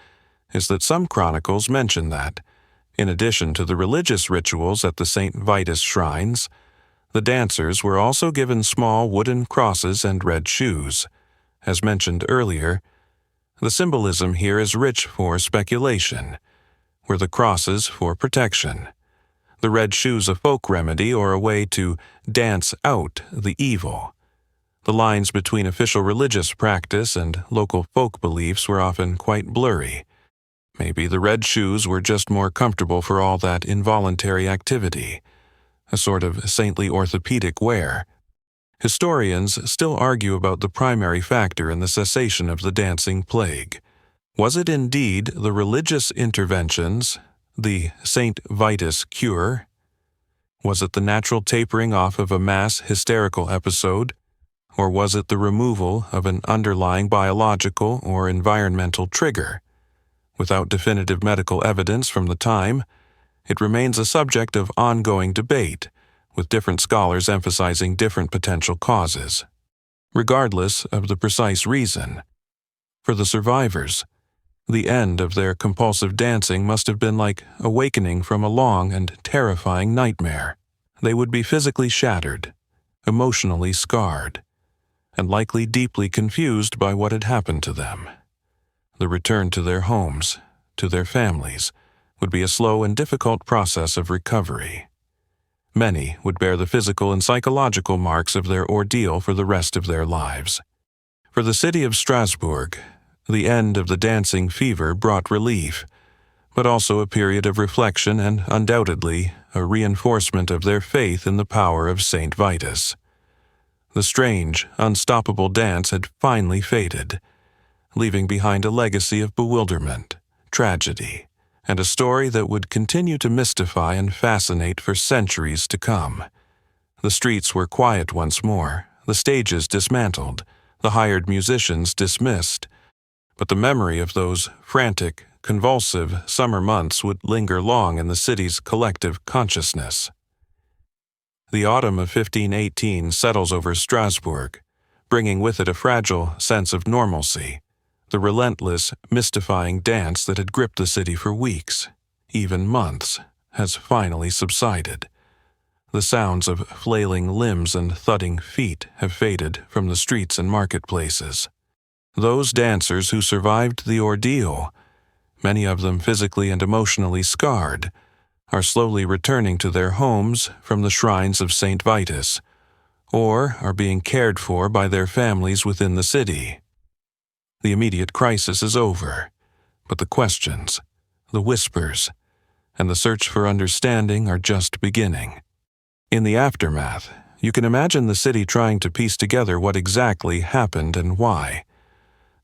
is that some chronicles mention that, in addition to the religious rituals at the St. Vitus shrines, the dancers were also given small wooden crosses and red shoes. As mentioned earlier, the symbolism here is rich for speculation. Were the crosses for protection? The red shoes a folk remedy or a way to dance out the evil? The lines between official religious practice and local folk beliefs were often quite blurry. Maybe the red shoes were just more comfortable for all that involuntary activity, a sort of saintly orthopedic wear. Historians still argue about the primary factor in the cessation of the dancing plague. Was it indeed the religious interventions, the St. Vitus cure? Was it the natural tapering off of a mass hysterical episode? Or was it the removal of an underlying biological or environmental trigger? Without definitive medical evidence from the time, it remains a subject of ongoing debate, with different scholars emphasizing different potential causes. Regardless of the precise reason, for the survivors, the end of their compulsive dancing must have been like awakening from a long and terrifying nightmare. They would be physically shattered, emotionally scarred, and likely deeply confused by what had happened to them. The return to their homes, to their families, would be a slow and difficult process of recovery. Many would bear the physical and psychological marks of their ordeal for the rest of their lives. For the city of Strasbourg, the end of the dancing fever brought relief, but also a period of reflection and, undoubtedly, a reinforcement of their faith in the power of St. Vitus. The strange, unstoppable dance had finally faded, leaving behind a legacy of bewilderment, tragedy, and a story that would continue to mystify and fascinate for centuries to come. The streets were quiet once more, the stages dismantled, the hired musicians dismissed, but the memory of those frantic, convulsive summer months would linger long in the city's collective consciousness. The autumn of 1518 settles over Strasbourg, bringing with it a fragile sense of normalcy. The relentless, mystifying dance that had gripped the city for weeks, even months, has finally subsided. The sounds of flailing limbs and thudding feet have faded from the streets and marketplaces. Those dancers who survived the ordeal, many of them physically and emotionally scarred, are slowly returning to their homes from the shrines of St. Vitus, or are being cared for by their families within the city. The immediate crisis is over, but the questions, the whispers, and the search for understanding are just beginning. In the aftermath, you can imagine the city trying to piece together what exactly happened and why.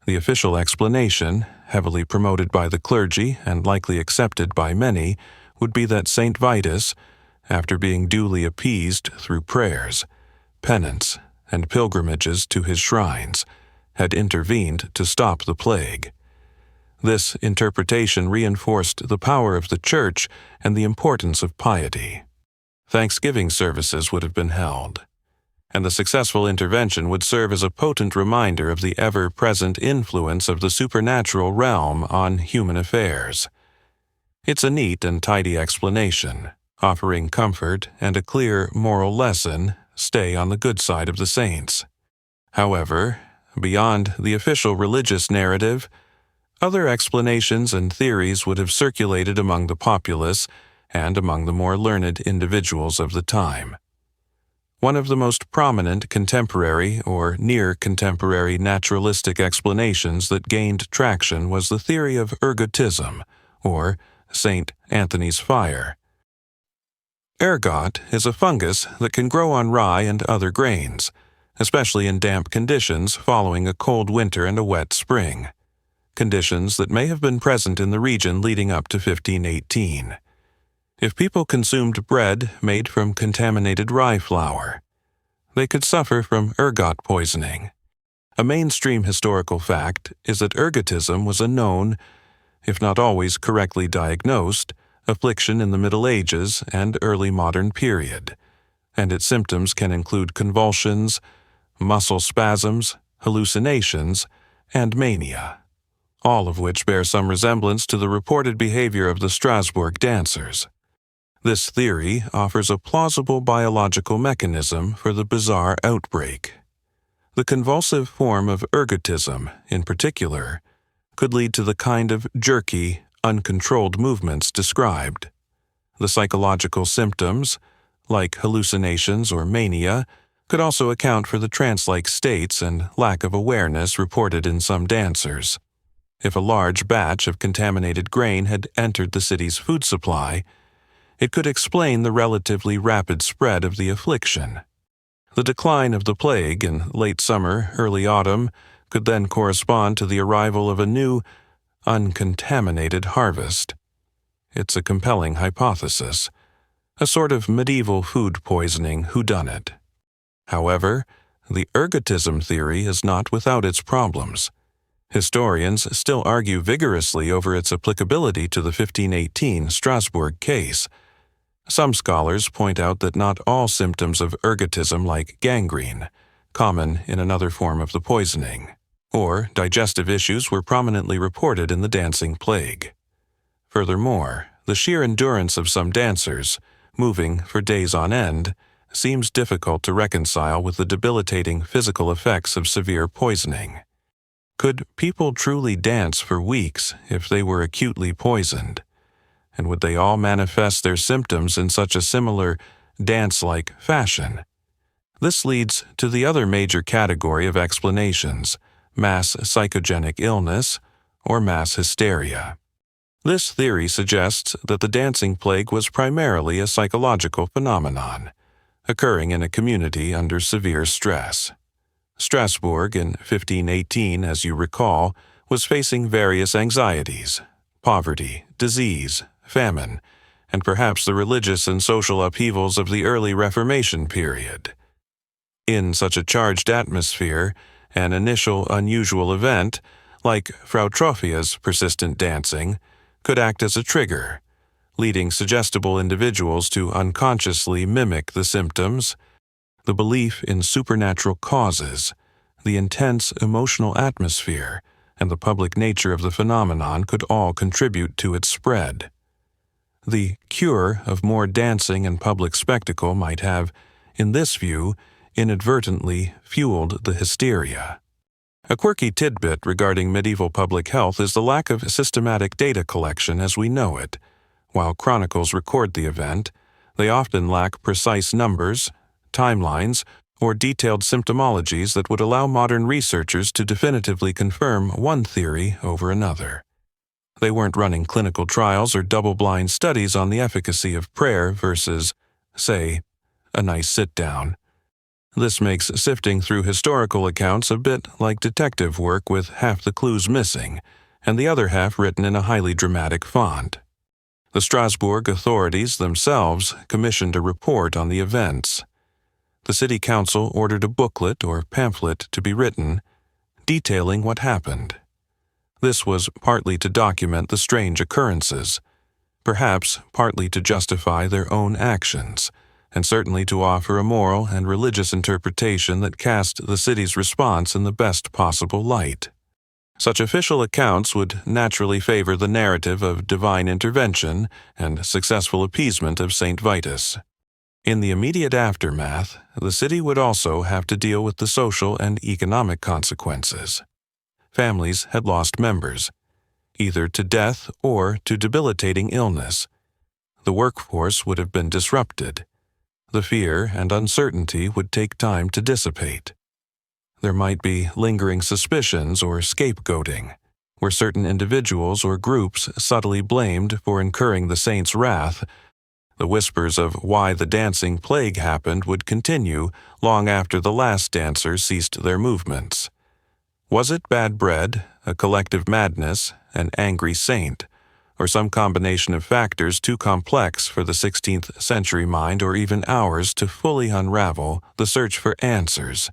The official explanation, heavily promoted by the clergy and likely accepted by many, would be that St. Vitus, after being duly appeased through prayers, penance, and pilgrimages to his shrines, had intervened to stop the plague. This interpretation reinforced the power of the Church and the importance of piety. Thanksgiving services would have been held, and the successful intervention would serve as a potent reminder of the ever-present influence of the supernatural realm on human affairs. It's a neat and tidy explanation, offering comfort and a clear moral lesson: stay on the good side of the saints. However, beyond the official religious narrative, other explanations and theories would have circulated among the populace and among the more learned individuals of the time. One of the most prominent contemporary or near-contemporary naturalistic explanations that gained traction was the theory of ergotism, or St. Anthony's fire. Ergot is a fungus that can grow on rye and other grains, especially in damp conditions following a cold winter and a wet spring, conditions that may have been present in the region leading up to 1518. If people consumed bread made from contaminated rye flour, they could suffer from ergot poisoning. A mainstream historical fact is that ergotism was a known, if not always correctly diagnosed, affliction in the Middle Ages and early modern period, and its symptoms can include convulsions, muscle spasms, hallucinations, and mania, all of which bear some resemblance to the reported behavior of the Strasbourg dancers. This theory offers a plausible biological mechanism for the bizarre outbreak. The convulsive form of ergotism, in particular, could lead to the kind of jerky, uncontrolled movements described. The psychological symptoms, like hallucinations or mania, could also account for the trance-like states and lack of awareness reported in some dancers. If a large batch of contaminated grain had entered the city's food supply, it could explain the relatively rapid spread of the affliction. The decline of the plague in late summer, early autumn, could then correspond to the arrival of a new, uncontaminated harvest. It's a compelling hypothesis, a sort of medieval food poisoning whodunit. However, the ergotism theory is not without its problems. Historians still argue vigorously over its applicability to the 1518 Strasbourg case. Some scholars point out that not all symptoms of ergotism, like gangrene, common in another form of the poisoning, or digestive issues, were prominently reported in the dancing plague. Furthermore, the sheer endurance of some dancers, moving for days on end, seems difficult to reconcile with the debilitating physical effects of severe poisoning. Could people truly dance for weeks if they were acutely poisoned? And would they all manifest their symptoms in such a similar, dance-like fashion? This leads to the other major category of explanations: mass psychogenic illness, or mass hysteria. This theory suggests that the dancing plague was primarily a psychological phenomenon, occurring in a community under severe stress. Strasbourg in 1518, as you recall, was facing various anxieties: poverty, disease, famine, and perhaps the religious and social upheavals of the early Reformation period. In such a charged atmosphere, an initial unusual event, like Frau Trophia's persistent dancing, could act as a trigger, leading suggestible individuals to unconsciously mimic the symptoms. The belief in supernatural causes, the intense emotional atmosphere, and the public nature of the phenomenon could all contribute to its spread. The cure of more dancing and public spectacle might have, in this view, inadvertently fueled the hysteria. A quirky tidbit regarding medieval public health is the lack of systematic data collection as we know it. While chronicles record the event, they often lack precise numbers, timelines, or detailed symptomologies that would allow modern researchers to definitively confirm one theory over another. They weren't running clinical trials or double-blind studies on the efficacy of prayer versus, say, a nice sit-down. This makes sifting through historical accounts a bit like detective work, with half the clues missing and the other half written in a highly dramatic font. The Strasbourg authorities themselves commissioned a report on the events. The city council ordered a booklet or pamphlet to be written, detailing what happened. This was partly to document the strange occurrences, perhaps partly to justify their own actions, and certainly to offer a moral and religious interpretation that cast the city's response in the best possible light. Such official accounts would naturally favor the narrative of divine intervention and successful appeasement of St. Vitus. In the immediate aftermath, the city would also have to deal with the social and economic consequences. Families had lost members, either to death or to debilitating illness. The workforce would have been disrupted. the fear and uncertainty would take time to dissipate. There might be lingering suspicions or scapegoating, where certain individuals or groups subtly blamed for incurring the saint's wrath. The whispers of why the dancing plague happened would continue long after the last dancer ceased their movements. Was it bad bread, a collective madness, an angry saint, or some combination of factors too complex for the 16th century mind or even ours to fully unravel? The search for answers,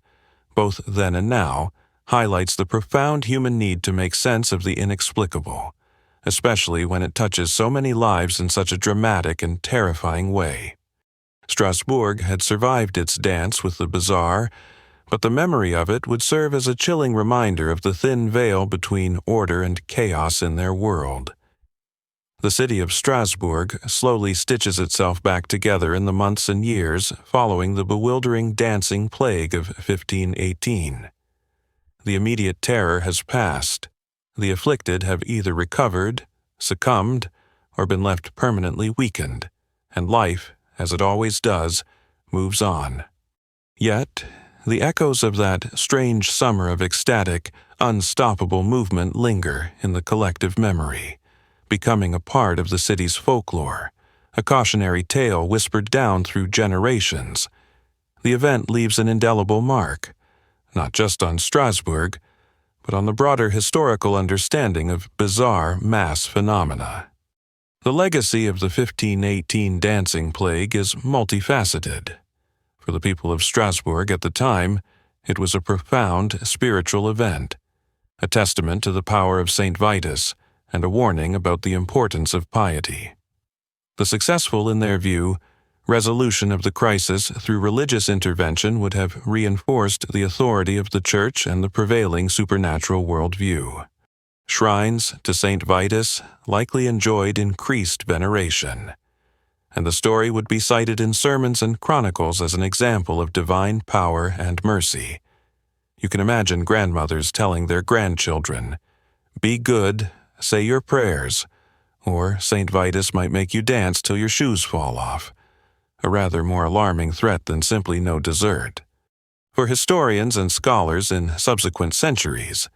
both then and now, highlights the profound human need to make sense of the inexplicable, especially when it touches so many lives in such a dramatic and terrifying way. Strasbourg had survived its dance with the bizarre, but the memory of it would serve as a chilling reminder of the thin veil between order and chaos in their world. The city of Strasbourg slowly stitches itself back together in the months and years following the bewildering dancing plague of 1518. The immediate terror has passed. The afflicted have either recovered, succumbed, or been left permanently weakened, and life, as it always does, moves on. Yet, the echoes of that strange summer of ecstatic, unstoppable movement linger in the collective memory, becoming a part of the city's folklore, a cautionary tale whispered down through generations. The event leaves an indelible mark, not just on Strasbourg, but on the broader historical understanding of bizarre mass phenomena. The legacy of the 1518 dancing plague is multifaceted. For the people of Strasbourg at the time, it was a profound spiritual event, a testament to the power of St. Vitus and a warning about the importance of piety. The successful, in their view, resolution of the crisis through religious intervention would have reinforced the authority of the Church and the prevailing supernatural worldview. Shrines to St. Vitus likely enjoyed increased veneration, and the story would be cited in sermons and chronicles as an example of divine power and mercy. You can imagine grandmothers telling their grandchildren, "Be good, say your prayers," or St. Vitus might make you dance till your shoes fall off, a rather more alarming threat than simply no dessert. For historians and scholars in subsequent centuries,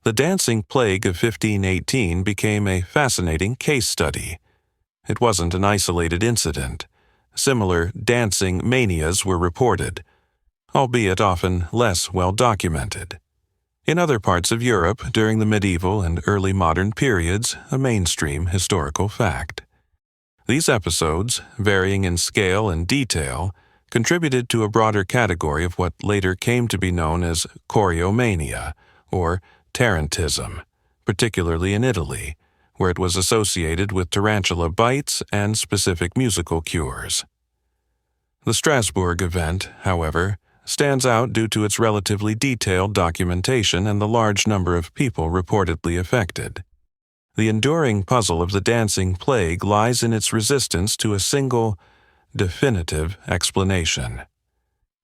the dancing plague of 1518 became a fascinating case study. It wasn't an isolated incident. Similar dancing manias were reported, albeit often less well documented. In other parts of Europe during the medieval and early modern periods, a mainstream historical fact. These episodes, varying in scale and detail, contributed to a broader category of what later came to be known as choreomania, or tarantism, particularly in Italy, where it was associated with tarantula bites and specific musical cures. The Strasbourg event, however, stands out due to its relatively detailed documentation and the large number of people reportedly affected. The enduring puzzle of the dancing plague lies in its resistance to a single, definitive explanation.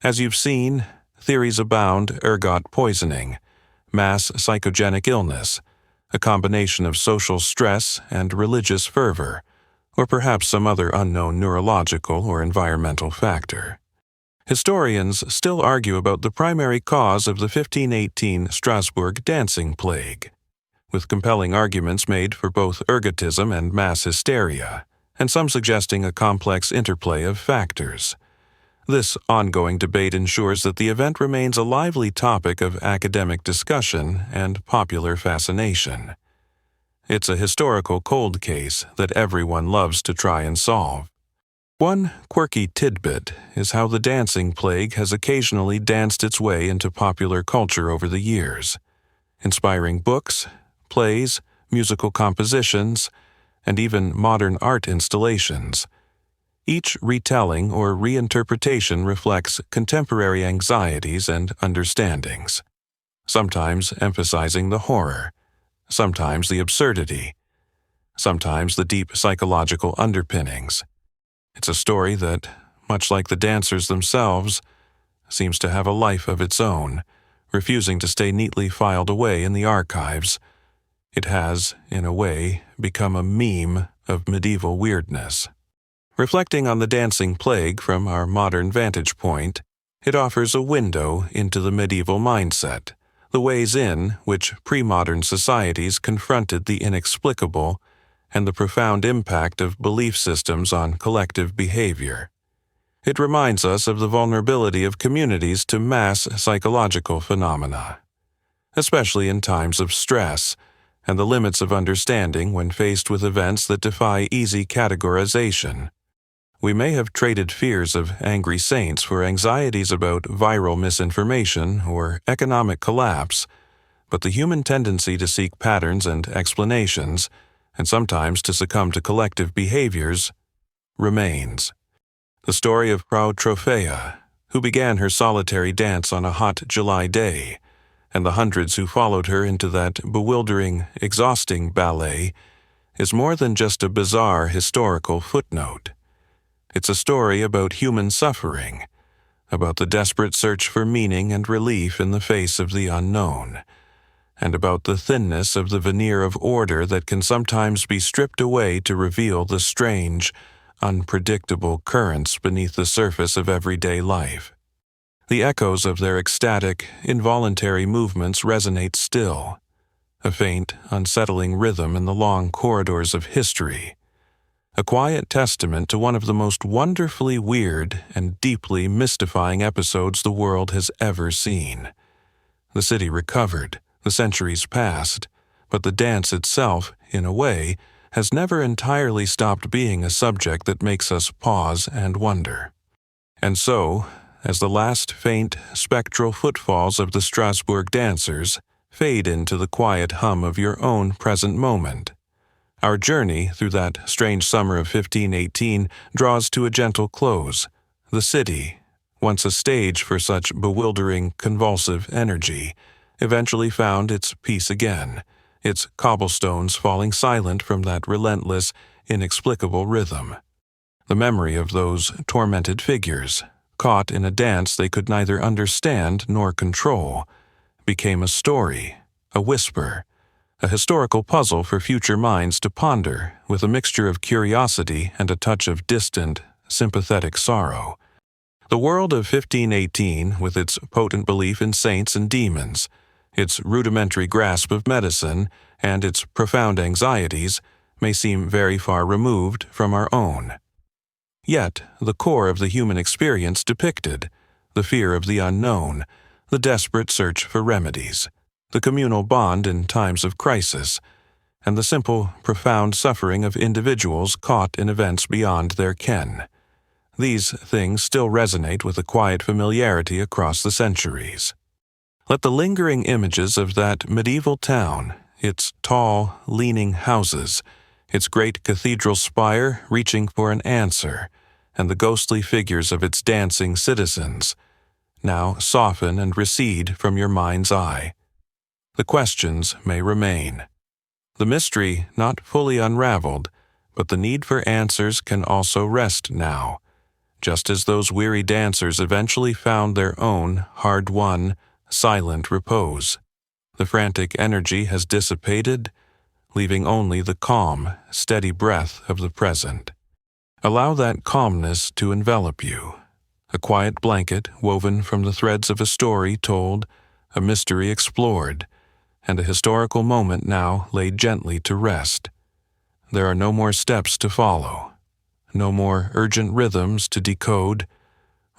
As you've seen, theories abound: ergot poisoning, mass psychogenic illness, a combination of social stress and religious fervor, or perhaps some other unknown neurological or environmental factor. Historians still argue about the primary cause of the 1518 Strasbourg dancing plague, with compelling arguments made for both ergotism and mass hysteria, and some suggesting a complex interplay of factors. This ongoing debate ensures that the event remains a lively topic of academic discussion and popular fascination. It's a historical cold case that everyone loves to try and solve. One quirky tidbit is how the dancing plague has occasionally danced its way into popular culture over the years, inspiring books, plays, musical compositions, and even modern art installations. Each retelling or reinterpretation reflects contemporary anxieties and understandings, sometimes emphasizing the horror, sometimes the absurdity, sometimes the deep psychological underpinnings. It's a story that, much like the dancers themselves, seems to have a life of its own, refusing to stay neatly filed away in the archives. It has, in a way, become a meme of medieval weirdness. Reflecting on the dancing plague from our modern vantage point, it offers a window into the medieval mindset, the ways in which pre-modern societies confronted the inexplicable and the profound impact of belief systems on collective behavior. It reminds us of the vulnerability of communities to mass psychological phenomena, especially in times of stress, and the limits of understanding when faced with events that defy easy categorization. We may have traded fears of angry saints for anxieties about viral misinformation or economic collapse, but the human tendency to seek patterns and explanations, and sometimes to succumb to collective behaviors, remains. The story of Frau Trophea, who began her solitary dance on a hot July day, and the hundreds who followed her into that bewildering, exhausting ballet, is more than just a bizarre historical footnote. It's a story about human suffering, about the desperate search for meaning and relief in the face of the unknown, and about the thinness of the veneer of order that can sometimes be stripped away to reveal the strange, unpredictable currents beneath the surface of everyday life. The echoes of their ecstatic, involuntary movements resonate still, a faint, unsettling rhythm in the long corridors of history, a quiet testament to one of the most wonderfully weird and deeply mystifying episodes the world has ever seen. The city recovered, the centuries passed, but the dance itself, in a way, has never entirely stopped being a subject that makes us pause and wonder. And so, as the last faint, spectral footfalls of the Strasbourg dancers fade into the quiet hum of your own present moment, our journey through that strange summer of 1518 draws to a gentle close. The city, once a stage for such bewildering, convulsive energy, eventually found its peace again, its cobblestones falling silent from that relentless, inexplicable rhythm. The memory of those tormented figures, caught in a dance they could neither understand nor control, became a story, a whisper, a historical puzzle for future minds to ponder with a mixture of curiosity and a touch of distant, sympathetic sorrow. The world of 1518, with its potent belief in saints and demons, its rudimentary grasp of medicine, and its profound anxieties, may seem very far removed from our own. Yet, the core of the human experience depicted, the fear of the unknown, the desperate search for remedies, the communal bond in times of crisis, and the simple, profound suffering of individuals caught in events beyond their ken. These things still resonate with a quiet familiarity across the centuries. Let the lingering images of that medieval town, its tall, leaning houses, its great cathedral spire reaching for an answer, and the ghostly figures of its dancing citizens, now soften and recede from your mind's eye. The questions may remain. The mystery not fully unraveled, but the need for answers can also rest now, just as those weary dancers eventually found their own hard-won, silent repose. The frantic energy has dissipated, leaving only the calm, steady breath of the present. Allow that calmness to envelop you, a quiet blanket woven from the threads of a story told, a mystery explored, and a historical moment now laid gently to rest. There are no more steps to follow, no more urgent rhythms to decode,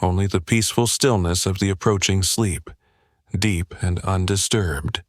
only the peaceful stillness of the approaching sleep, deep and undisturbed.